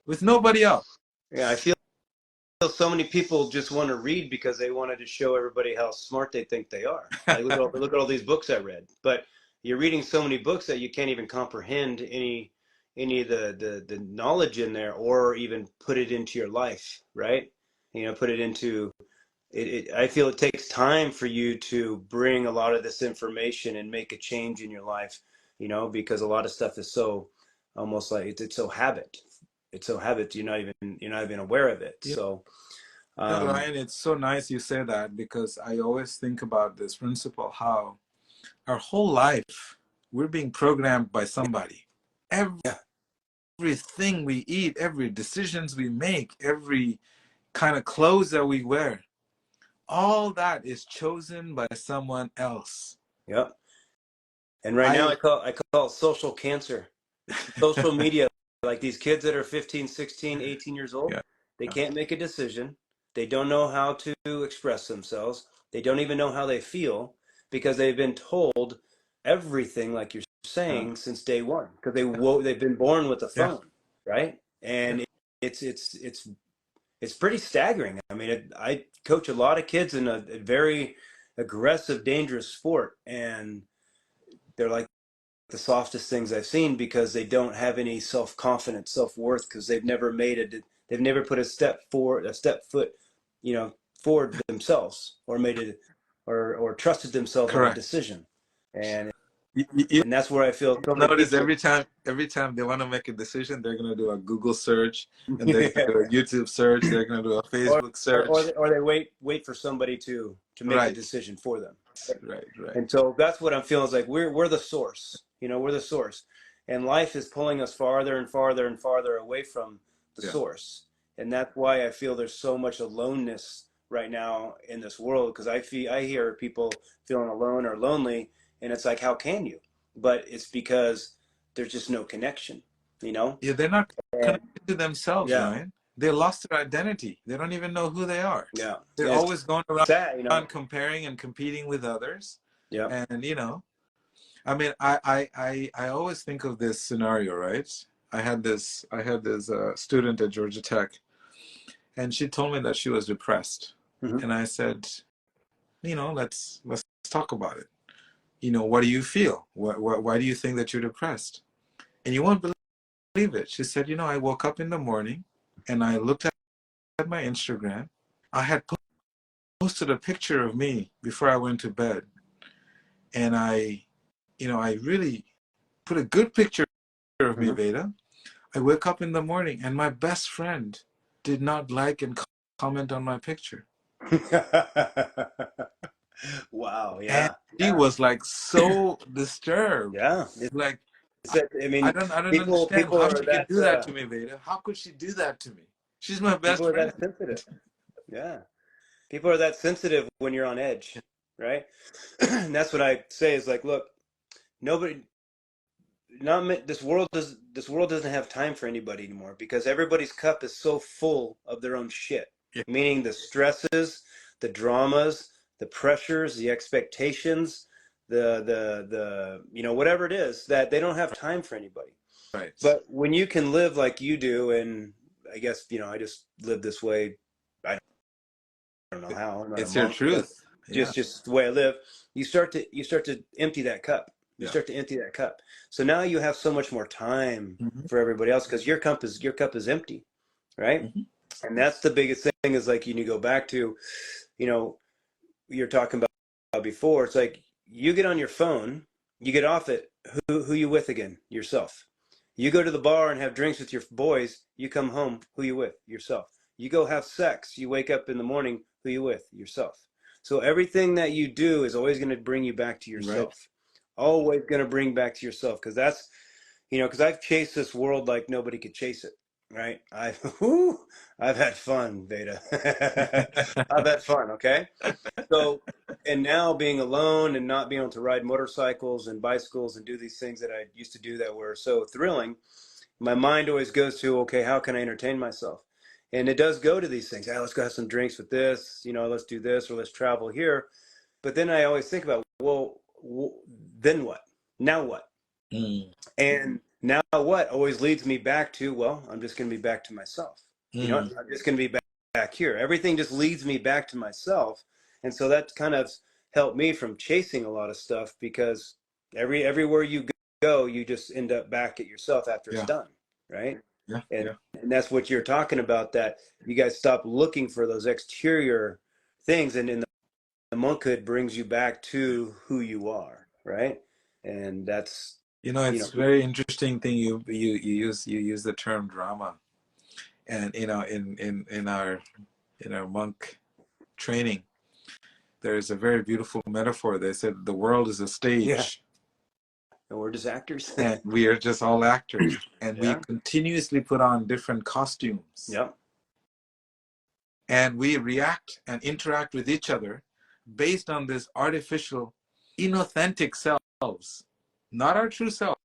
with nobody else. Yeah. I feel so many people just want to read because they wanted to show everybody how smart they think they are. Like, look at all these books I read. But you're reading so many books that you can't even comprehend any of the knowledge in there, or even put it into your life, right? Put it into I feel it takes time for you to bring a lot of this information and make a change in your life, because a lot of stuff is so almost like it's so habit. It's so habit you're not even aware of it. You So Ryan, it's so nice you say that, because I always think about this principle, how our whole life we're being programmed by somebody. yeah, Everything we eat, every decisions we make, every kind of clothes that we wear, all that is chosen by someone else. yeah. And right now I I call it social cancer. It's social media. Like these kids that are 15, 16, 18 years old, Yeah. they can't make a decision. They don't know how to express themselves. They don't even know how they feel because they've been told everything, like you're Yeah. saying, since day one. Because they've been born with a Yeah. phone, right? Yeah. And it's pretty staggering. I mean, I coach a lot of kids in a very aggressive, dangerous sport, and they're like the softest things I've seen because they don't have any self confidence, self worth, because they've never put a step foot, forward themselves, or made it, or trusted themselves on a Correct. decision, and You and that's where I feel so many notice people. every time they want to make a decision, they're gonna do a Google search, and they're gonna Yeah. do a YouTube search, they're gonna do a or, Facebook or search. they wait for somebody to make the Right. decision for them. Right. Right. And so that's what I'm feeling is like we're the source. We're the source. And life is pulling us farther and farther and farther away from the Yeah. source. And that's why I feel there's so much aloneness right now in this world, because I hear people feeling alone or lonely, and it's like, how can you? But it's because there's just no connection, you know? Yeah, they're not And connected to themselves, yeah, Ryan. They lost their identity. They don't even know who they are. yeah. They're And it's always going sad, around comparing and competing with others. Yeah. And I mean, I always think of this scenario, right? I had this student at Georgia Tech, and she told me that she was depressed, Hmm. and I said, let's talk about it. What do you feel? Why do you think that you're depressed? And you won't believe it. She said, I woke up in the morning and I looked my Instagram. I had posted a picture of me before I went to bed, and I really put a good picture of me, Mhm. Veda. I wake up in the morning, and my best friend did not like and comment on my picture. Wow. And Yeah. she Yeah. was like so disturbed. Yeah. Like, I I mean, don't people understand people how are she can that do that to me, Veda. How could she do that to me? She's my people best are friend. that sensitive. Yeah. People are that sensitive when you're on edge, right? And that's what I say is like, look, nobody, not this world doesn't have time for anybody anymore because everybody's cup is so full of their own shit. Yeah. Meaning the stresses, the dramas, the pressures, the expectations, the whatever it is that they don't have time for anybody. Right. But when you can live like you do, and I guess I just live this way. I don't know how. I'm not a It's your monk, but truth. Yeah. just the way I live. You start to empty that cup. You Yeah. start to empty that cup. So now you have so much more time Hmm. for everybody else because your cup is empty, right? Hmm. And that's the biggest thing is like you go back to, you know, you're talking about before. It's like you get on your phone, you get off it. Who you with again? Yourself. You go to the bar and have drinks with your boys. You come home. Who you with? Yourself. You go have sex. You wake up in the morning. Who you with? Yourself. So everything that you do is always going to bring you back to Right. yourself. Always going to bring back to yourself because that's because I've chased this world like nobody could chase it. Right? I've had fun, Veda. I've had fun. Okay. So, and now being alone and not being able to ride motorcycles and bicycles and do these things that I used to do that were so thrilling, my mind always goes to, okay, how can I entertain myself? And it does go to these things. Hey, let's go have some drinks with this, let's do this or let's travel here. But then I always think about, well, then what? Now what? Mm. And now what always leads me back to, well, I'm just going to be back to myself. Mm. I'm just going to be back here. Everything just leads me back to myself. And so that kind of helped me from chasing a lot of stuff because everywhere you go, you just end up back at yourself after it's Yeah. done. Right. Yeah. And, Yeah. and that's what you're talking about, that you guys stop looking for those exterior things. And in the monkhood brings you back to who you are. Right. And that's, It's very interesting thing you use the term drama, and in our monk training, there is a very beautiful metaphor. They said the world is a yeah. stage, And we're just actors. and we are just all actors, and we Yeah. continuously put on different costumes, Yep. and we react and interact with each other based on this artificial, inauthentic selves, not our true selves,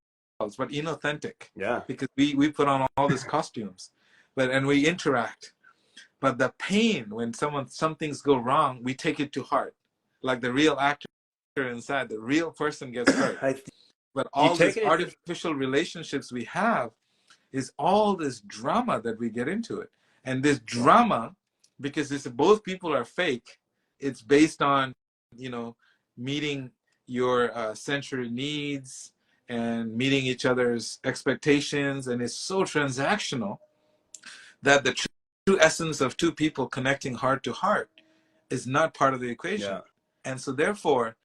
but inauthentic, Yeah. because we put on all these costumes, and we interact. But the pain when some things go wrong, we take it to heart, like the real actor inside, the real person gets hurt. I But you all these taking it to artificial relationships we have is all this drama that we get into it. And this yeah. drama, because both people are fake, it's based on, meeting your sensory needs and meeting each other's expectations. And it's so transactional that the true essence of two people connecting heart to heart is not part of the Yeah. equation. And so therefore,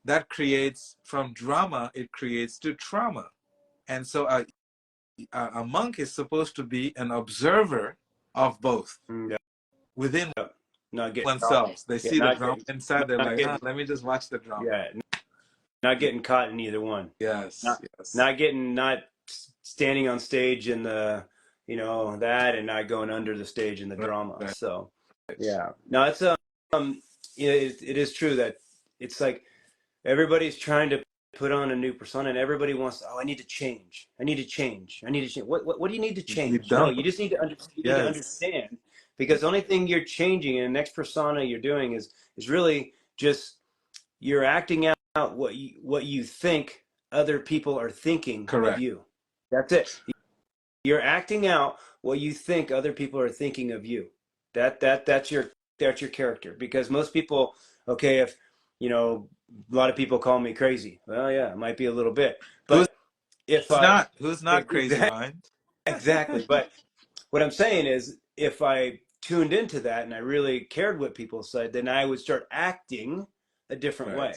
that creates, from drama, it creates to trauma. And so a monk is supposed to be an observer of both Yeah. within Yeah. Not getting caught. oneself. They Yeah, see the drama inside, they're not like, getting let me just watch the drama. yeah, not getting caught in either one. Yes, Not yes. not standing on stage in the that and not going under the stage in the Right, drama. right. So yeah. No, it's it is true that it's like everybody's trying to put on a new persona and everybody wants I need to change. I need to change. I need to change. What do you need to You change? No, don't. you just need to you need to Yes, understand because the only thing you're changing in the next persona you're doing is really just you're acting out what you think other people are thinking of correct. you. That's it. You're acting out what you think other people are thinking of you. That's your character. Because most people, okay, if a lot of people call me crazy. Well, yeah, it might be a little bit, Who's but if I who's not crazy, Ryan? exactly, but what I'm saying is, if I tuned into that and I really cared what people said, then I would start acting a different Right. way.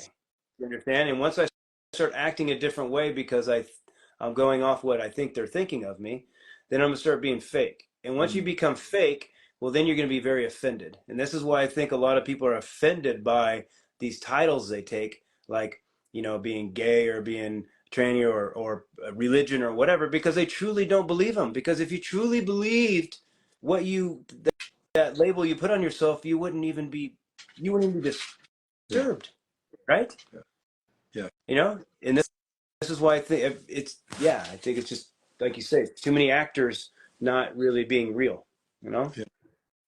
You understand? And once I start acting a different way because I'm going off what I think they're thinking of me, then I'm gonna start being fake. And once you Mm. become fake, well, then you're gonna be very offended. And this is why I think a lot of people are offended by these titles they take, like, you know, being gay or being tranny or religion or whatever, because they truly don't believe them. Because if you truly believed what that label you put on yourself, you wouldn't even be Yeah. disturbed, right? Yeah. Yeah. You know, and this is why I think it's yeah. I think it's just like you say, too many actors not really being real. You know, Yeah.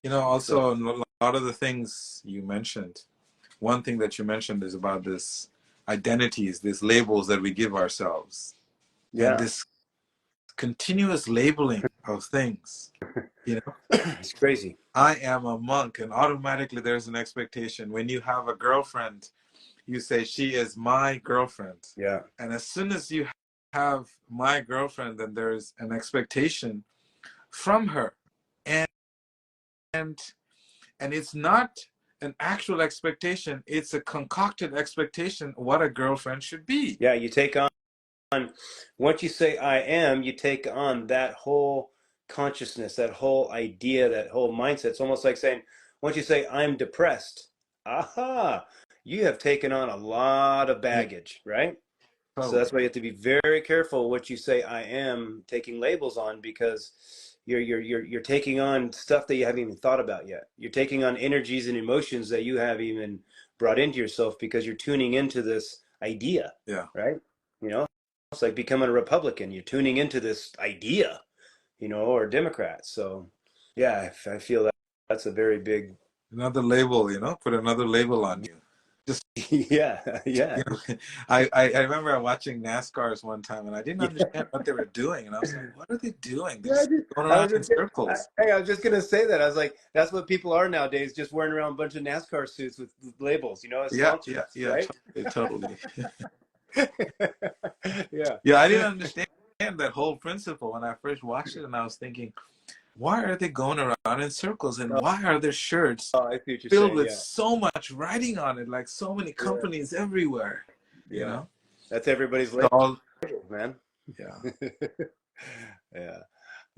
You know, so also a lot of the things you mentioned, one thing that you mentioned is about this identities, these labels that we give ourselves, and yeah, this continuous labeling of things. You know, it's crazy. I am a monk, and automatically there's an expectation. When you have a girlfriend, you say, she is my girlfriend. Yeah, And as soon as you have my girlfriend, then there's an expectation from her. And and and it's not an actual expectation, it's a concocted expectation what a girlfriend should be. yeah. You take on once you say I am, you take on that whole consciousness, that whole idea, that whole mindset. It's almost like saying once you say I'm depressed, aha, you have taken on a lot of Yeah, baggage, right? So that's totally. why you have to be very careful what you say I am taking labels on, because you're taking on stuff that you haven't even thought about yet. You're taking on energies and emotions that you haven't even brought into yourself because you're tuning into this idea, Yeah. right? You know, it's like becoming a Republican. You're tuning into this idea, you know, or Democrat. So yeah, I feel that that's a very big Another label, you know, put another label on you. Just, yeah, yeah. you know, I remember watching NASCARs one time and I didn't understand what they were doing. And I was like, what are they doing? They're Yeah, just going I around was in just circles. hey, I was just gonna say that. I was like, that's what people are nowadays, just wearing around a bunch of NASCAR suits with labels, you know, as Yeah, song yeah, chiefs, yeah, right? totally. Yeah. Yeah, I didn't understand that whole principle when I first watched it, and I was thinking, why are they going around in circles, and why are their shirts Oh, I see what you're filled saying. with Yeah, so much writing on it, like so many yeah, companies everywhere, you yeah. know? That's everybody's So label, all, man. yeah. Yeah.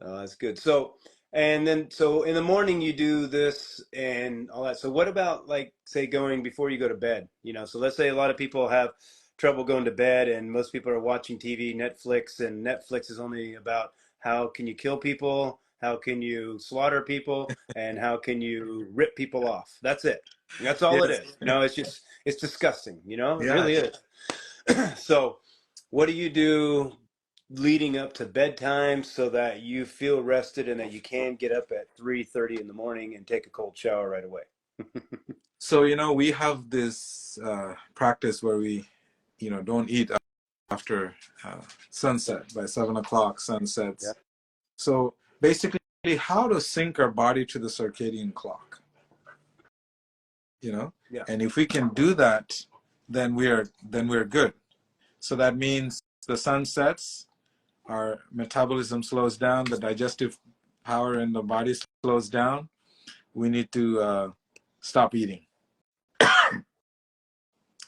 Oh, that's good. So, and then, so in the morning you do this and all that. So what about like, say, going before you go to bed? You know, so let's say a lot of people have trouble going to bed and most people are watching TV, Netflix, and Netflix is only about how can you kill people, how can you slaughter people, and how can you rip people off. That's it. That's all it Yes. is. You know, it's just, it's disgusting. You know, it Yeah. really is. So, what do you do leading up to bedtime so that you feel rested and that you can get up at 3:30 in the morning and take a cold shower right away? So, you know, we have this practice where we, you know, don't eat after sunset. By 7 o'clock, Yeah. sunsets. So basically, how to sync our body to the circadian clock, you know? Yeah. And if we can do that, then we're good. So that means the sun sets, our metabolism slows down, the digestive power in the body slows down. We need to stop eating.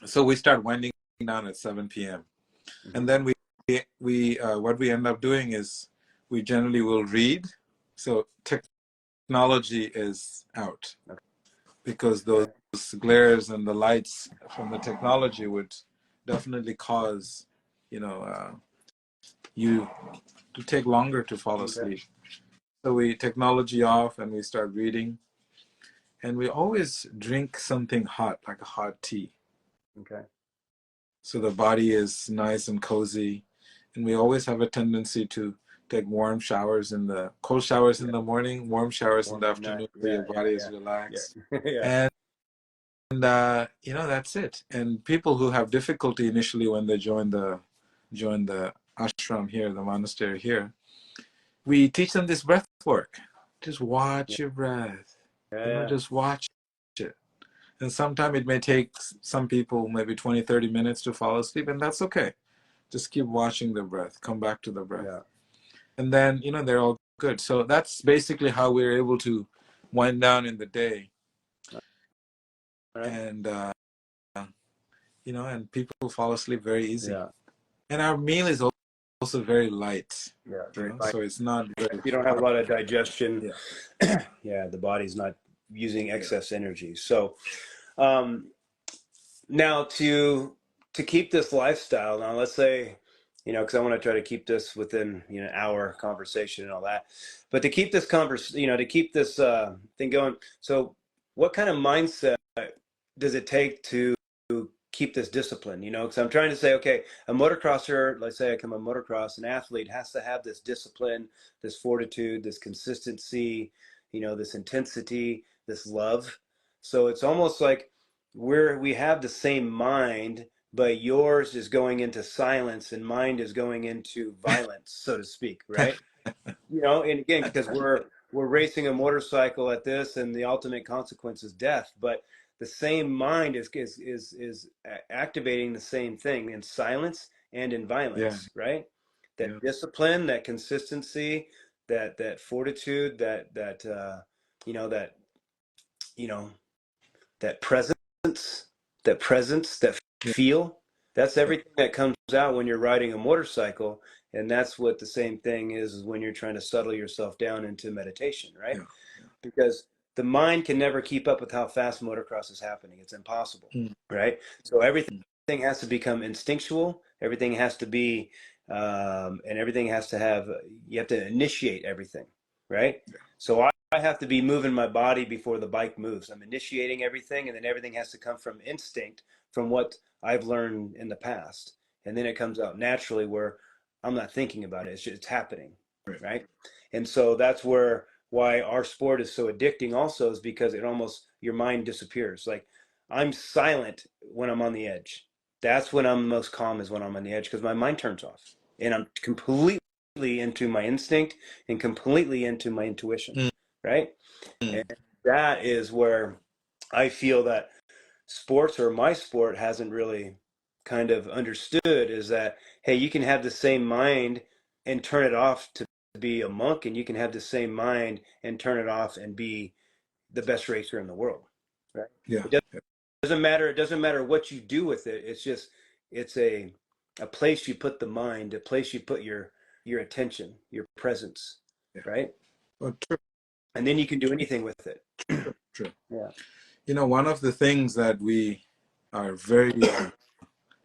So we start winding down at 7 p.m. And Mm-hmm. then we what we end up doing is we generally will read. So technology is out because those Okay. glares and the lights from the technology would definitely cause, you know, you to take longer to fall Okay. asleep. So we technology off and we start reading, and we always drink something hot, like a hot tea. Okay. So the body is nice and cozy, and we always have a tendency to take warm showers in the cold showers in Yeah. the morning, warm showers in Warm the at night. afternoon, so Yeah. your Yeah. body is Yeah. relaxed. Yeah. Yeah. And you know, that's it. And people who have difficulty initially when they join the ashram here, the monastery here, we teach them this breath work. Just Yeah. watch your breath. You know, Yeah. just watch it. And sometimes it may take some people maybe 20, 30 minutes to fall asleep, and that's okay. Just keep watching the breath. Come back to the breath. Yeah. And then, you know, they're all good. So that's basically how we're able to wind down in the day, Right. and you know, and people fall asleep very easy. Yeah. And our meal is also very light, Yeah. you Very know, light. so it's not very You don't have a lot of digestion. yeah, Yeah, the body's not using yeah, excess energy. So um, now to keep this lifestyle, now let's say, because I want to try to keep this within an hour conversation and all that, but to keep this to keep this thing going. So what kind of mindset does it take to keep this discipline? Because I'm trying to say, okay, a motocrosser, let's say I come a motocross, an athlete has to have this discipline, this fortitude, this consistency, this intensity, this love. So it's almost like we have the same mind, but yours is going into silence and mine is going into violence, so to speak, right? And again, because we're racing a motorcycle at this, and the ultimate consequence is death. But the same mind is activating the same thing in silence and in yeah, violence, right? yeah, That discipline, that consistency, that fortitude, that you know that presence, that yeah, feel. That's yeah, everything that comes out when you're riding a motorcycle. And that's what the same thing is when you're trying to settle yourself down into meditation, right? yeah, Because the mind can never keep up with how fast motocross is happening. It's impossible, mm, right? So everything mm, has to become instinctual. Everything has to be, and everything has to have, you have to initiate everything, right? yeah, So I have to be moving my body before the bike moves. I'm initiating everything, and then everything has to come from instinct, from what I've learned in the past. And then it comes out naturally where I'm not thinking about it. It's happening, right, right? And so that's why our sport is so addicting also, is because it almost, your mind disappears. Like, I'm silent when I'm on the edge. That's when I'm most calm, is when I'm on the edge, because my mind turns off and I'm completely into my instinct and completely into my intuition, mm, right? And mm, that is where I feel that sports, or my sport, hasn't really kind of understood, is that, hey, you can have the same mind and turn it off to be a monk, and you can have the same mind and turn it off and be the best racer in the world, right? yeah, It yeah, doesn't matter what you do with it. It's just, it's a place you put the mind, a place you put your attention, your presence, yeah. right? Well, true, And then you can do anything with it. true, true. Yeah. You know, one of the things that we are very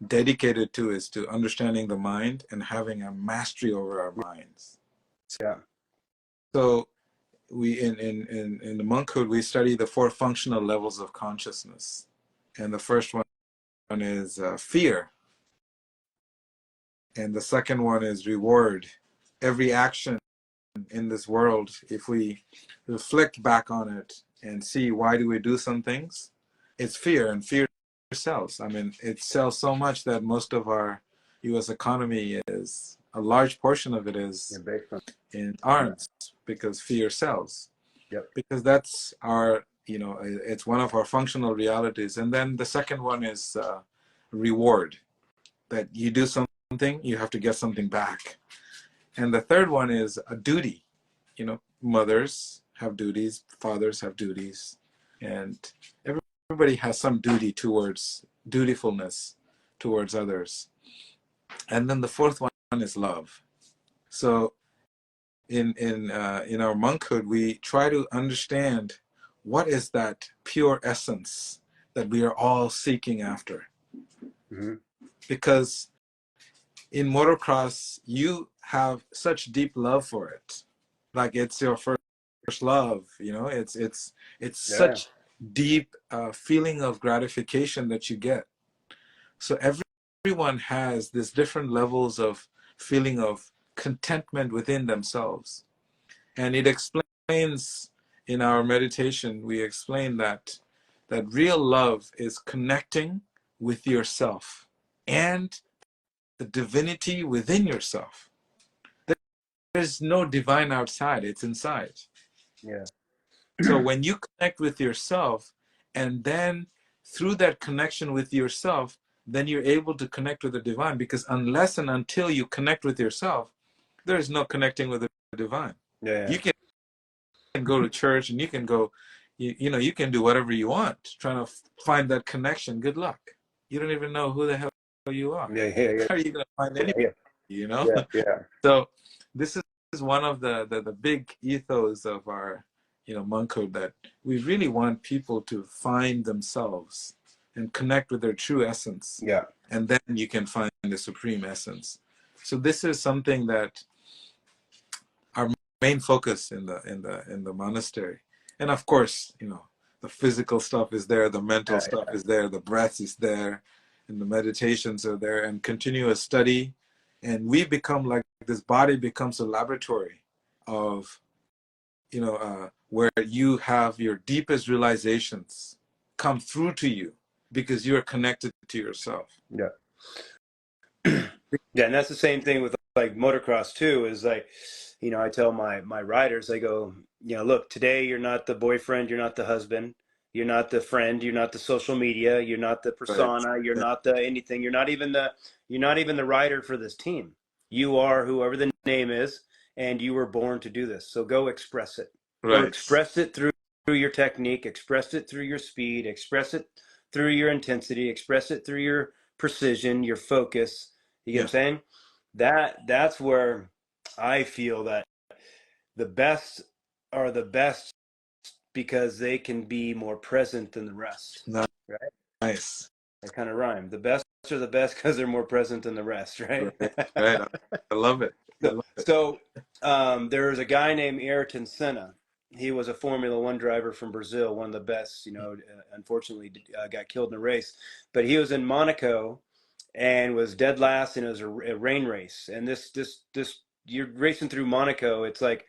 dedicated to is to understanding the mind and having a mastery over our minds. Yeah. So we in the monkhood we study the four functional levels of consciousness, and the first one is fear, and the second one is reward. Every action in this world, if we reflect back on it and see why do we do some things, it's fear, and fear sells. I mean, it sells so much that most of our U.S. economy is, a large portion of it Yeah. is Based on, in yeah. arms, because fear sells. Yep. Because that's our, you know, it's one of our functional realities. And then the second one is reward, that you do something, you have to get something back. And the third one is a duty. You know, mothers have duties, fathers have duties, and everybody has some duty towards, dutifulness towards others. And then the fourth one is love. So in our monkhood, we try to understand what is that pure essence that we are all seeking after. Mm-hmm. Because in motocross, you have such deep love for it, like it's your first love. You know, it's Yeah. such deep feeling of gratification that you get. So everyone has this different levels of feeling of contentment within themselves. And it explains, in our meditation, we explain that real love is connecting with yourself and the divinity within yourself. There's no divine outside, it's inside. Yeah. So when you connect with yourself, and then through that connection with yourself, then you're able to connect with the divine, because unless and until you connect with yourself, there is no connecting with the divine. Yeah. You can go to church and you can go, you know, you can do whatever you want, trying to find that connection. Good luck. You don't even know who the hell you are. Yeah, yeah, yeah, How are you going to find yeah, anybody, yeah, you know? yeah, yeah. So this is one of the big ethos of our, you know, monkhood, that we really want people to find themselves and connect with their true essence. Yeah. And then you can find the supreme essence. So this is something that our main focus in the monastery. And of course, you know, the physical stuff is there, the mental stuff is there, the breath is there, and the meditations are there, and continuous study. And we become like, this body becomes a laboratory of, you know, where you have your deepest realizations come through to you because you are connected to yourself. Yeah. Yeah, and that's the same thing with like motocross too, is like, you know, I tell my riders, I go, you know, look, today you're not the boyfriend, you're not the husband, you're not the friend, you're not the social media, you're not the Right. persona, you're not the anything, you're not even the rider for this team. You are whoever the name is, and you were born to do this. So go express it. Go Right. express it through your technique, express it through your speed, express it through your intensity, express it through your precision, your focus. You get what Yeah. I'm saying? That's where I feel that the best are the best because they can be more present than the rest. Right? Nice. That kind of rhyme. The best are the best because they're more present than the rest, right? Right. Right. I love it. I so love it. so there was a guy named Ayrton Senna. He was a Formula One driver from Brazil, one of the best. You know, unfortunately got killed in a race, but he was in Monaco and was dead last, and it was a rain race. And this you're racing through Monaco. It's like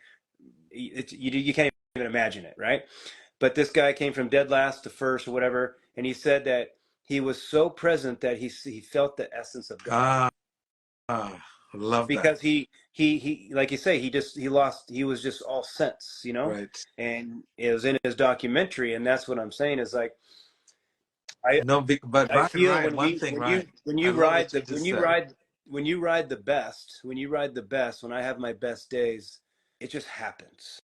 you can't even imagine it, right? But this guy came from dead last to first or whatever, and he said that he was so present that he felt the essence of God I love that. because he like you say he was just all sense, you know. Right. And it was in his documentary, and that's what I'm saying is like I No, but I Ryan, feel Ryan, one thing, Ryan, when I you love ride what you the just said. when you ride the best, when I have my best days, it just happens.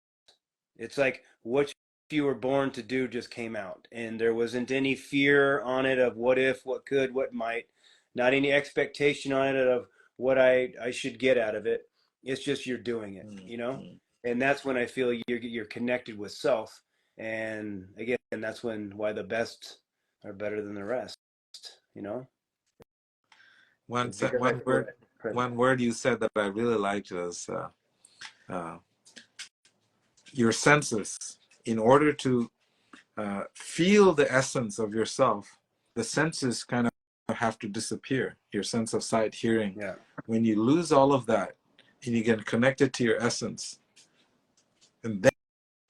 It's like what you were born to do just came out, and there wasn't any fear on it of what if, what could, what might, not any expectation on it of what I should get out of it. It's just you're doing it, you know, Mm-hmm. and that's when I feel you're connected with self, and again, that's when why the best are better than the rest, you know, One it's because I feel that present. one word you said that I really liked was uh, your senses. In order to feel the essence of yourself, the senses kind of have to disappear. Your sense of sight, hearing. Yeah, When you lose all of that, and you get connected to your essence, and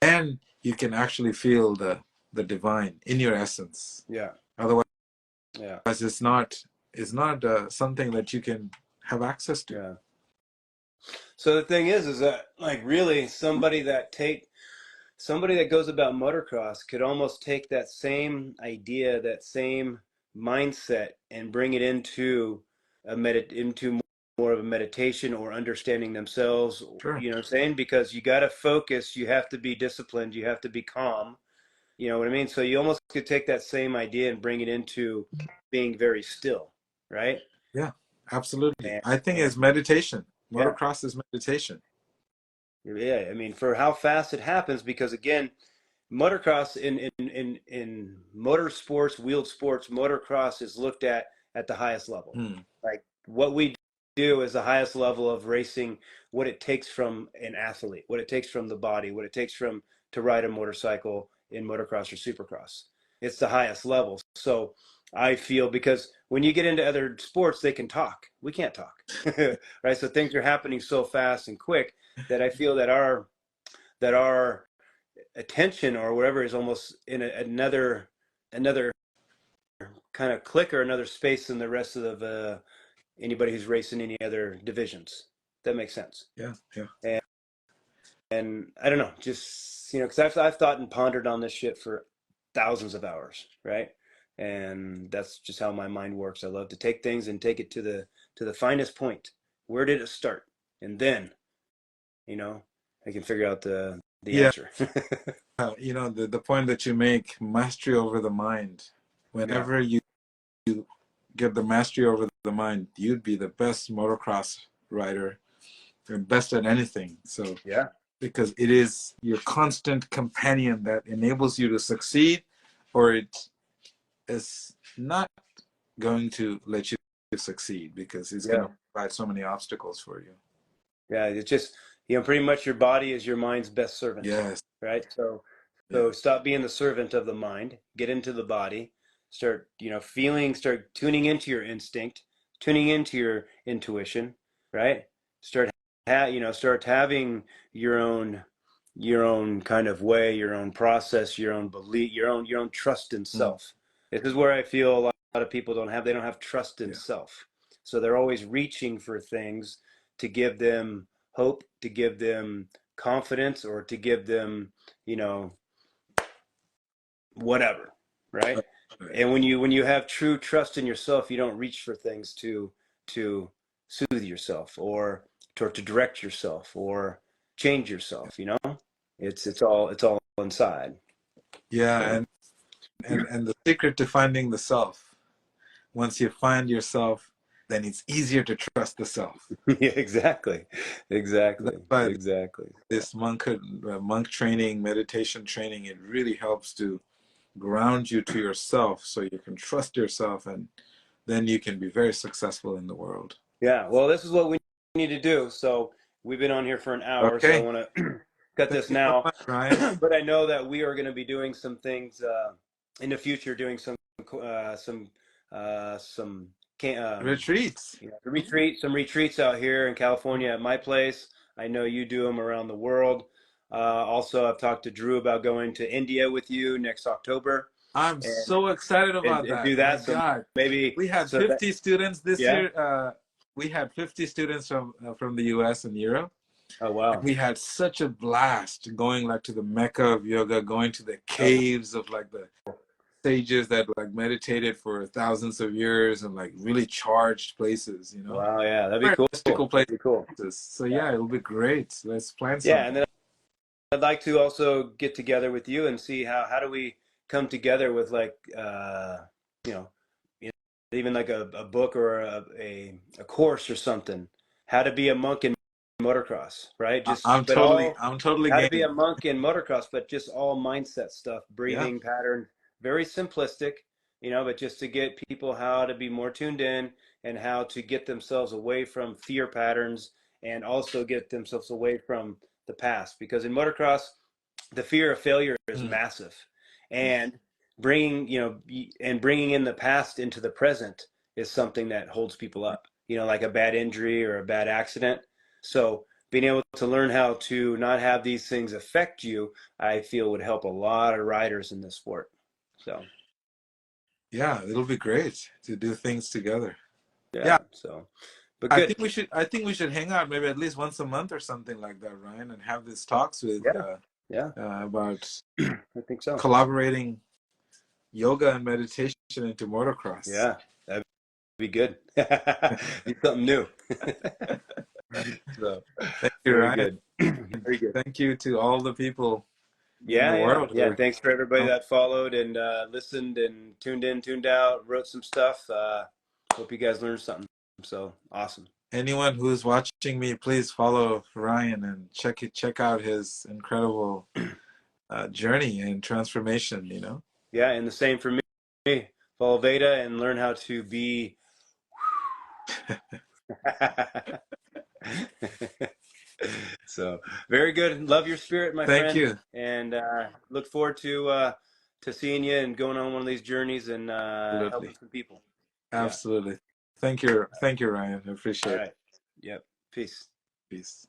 then you can actually feel the divine in your essence. yeah, Otherwise, yeah, it's not something that you can have access to. yeah. So the thing is that like really somebody that goes about motocross could almost take that same idea, that same mindset, and bring it into into more of a meditation or understanding themselves. Sure. You know what I'm saying? Because you got to focus, you have to be disciplined, you have to be calm. You know what I mean? So you almost could take that same idea and bring it into being very still, right? Yeah, absolutely. And, I think and it's meditation. yeah, Motocross is meditation. yeah. I mean, for how fast it happens, because again, motocross in motorsports, wheeled sports, motocross is looked at the highest level. Hmm. Like what we do is the highest level of racing, what it takes from an athlete, what it takes from the body, what it takes from to ride a motorcycle in motocross or supercross. It's the highest level. So I feel because when you get into other sports, they can talk. We can't talk, right? So things are happening so fast and quick that I feel that our attention or whatever is almost in another kind of click or another space than the rest of anybody who's racing any other divisions. That makes sense. Yeah, yeah. And I don't know, just you know, because I've thought and pondered on this shit for thousands of hours, right? And that's just how my mind works. I love to take things and take it to the finest point. Where did it start? And then, you know, I can figure out the Yeah, answer. you know, the point that you make, mastery over the mind. Yeah, Whenever you get the mastery over the mind, you'd be the best motocross rider and best at anything. So, yeah, because it is your constant companion that enables you to succeed, or it is not going to let you succeed because it's going yeah, to provide so many obstacles for you. yeah. It's just, pretty much your body is your mind's best servant, Yes. right? So, Yeah. stop being the servant of the mind, get into the body, start, feeling, start tuning into your instinct, tuning into your intuition, right? Start, start having your own, kind of way, your own process, your own belief, your own trust in Mm. self. This is where I feel a lot of people they don't have trust in Yeah. self. So they're always reaching for things to give them hope, to give them confidence, or to give them, you know, whatever, right? Right. And when you have true trust in yourself, you don't reach for things to soothe yourself, or to direct yourself, or change yourself. It's all inside. Yeah, So and the secret to finding the self, once you find yourself, then it's easier to trust the self. yeah, exactly, That's exactly, why exactly. this monk training, meditation training, it really helps to ground you to yourself so you can trust yourself, and then you can be very successful in the world. Yeah, well, this is what we need to do. So we've been on here for an hour, so I Okay. want to cut Thank this you so now. much, Ryan. But I know that we are going to be doing some things in the future, doing some Retreats. some retreats out here in California at my place. I know you do them around the world. Also, I've talked to Drew about going to India with you next October, I'm and so excited about and do that. My that. So God. maybe We had so that 50 students this yeah. year. We had 50 students from the US and Europe. Oh And wow. we had such a blast going like to the Mecca of yoga, going to the Oh caves of like the sages that like meditated for thousands of years and like really charged places, you know? wow. Yeah, that'd be Very cool. mystical That'd be cool. places. So Yeah. yeah, it'll be great. Let's plan Yeah, and something. then I'd like to also get together with you and see how do we come together with like you know even like a book or a course or something. How to be a monk in motocross, right? Just but all I'm totally how to be a game. monk in motocross, but just all mindset stuff, Yeah. breathing pattern, very simplistic, but just to get people how to be more tuned in and how to get themselves away from fear patterns and also get themselves away from the past. Because in motocross, the fear of failure is Mm. massive, and bringing in the past into the present is something that holds people up. Like a bad injury or a bad accident. So being able to learn how to not have these things affect you, I feel would help a lot of riders in this sport. So Yeah, it'll be great to do things together. yeah, Yeah, so but good. I think we should hang out maybe at least once a month or something like that, Ryan, and have these talks with Yeah, yeah, about I think so. collaborating yoga and meditation into motocross. Yeah, that'd be good. Be something new. So Thank you, very Ryan. good. Very good. Thank you to all the people in Yeah, the yeah, world who yeah. are, Thanks for everybody um, that followed and listened and tuned in, tuned out, wrote some stuff. Hope you guys learned something. So awesome. anyone who's watching me. Please follow Ryan and check out his incredible journey and transformation. You know. Yeah, and the same for me. Follow Veda and learn how to be. So very good. Love your spirit, my Thank friend, you. and look forward to seeing you and going on one of these journeys and helping Absolutely. some people. Yeah. Absolutely. Thank you, Ryan. I All appreciate it. right. Yep. Peace. Peace.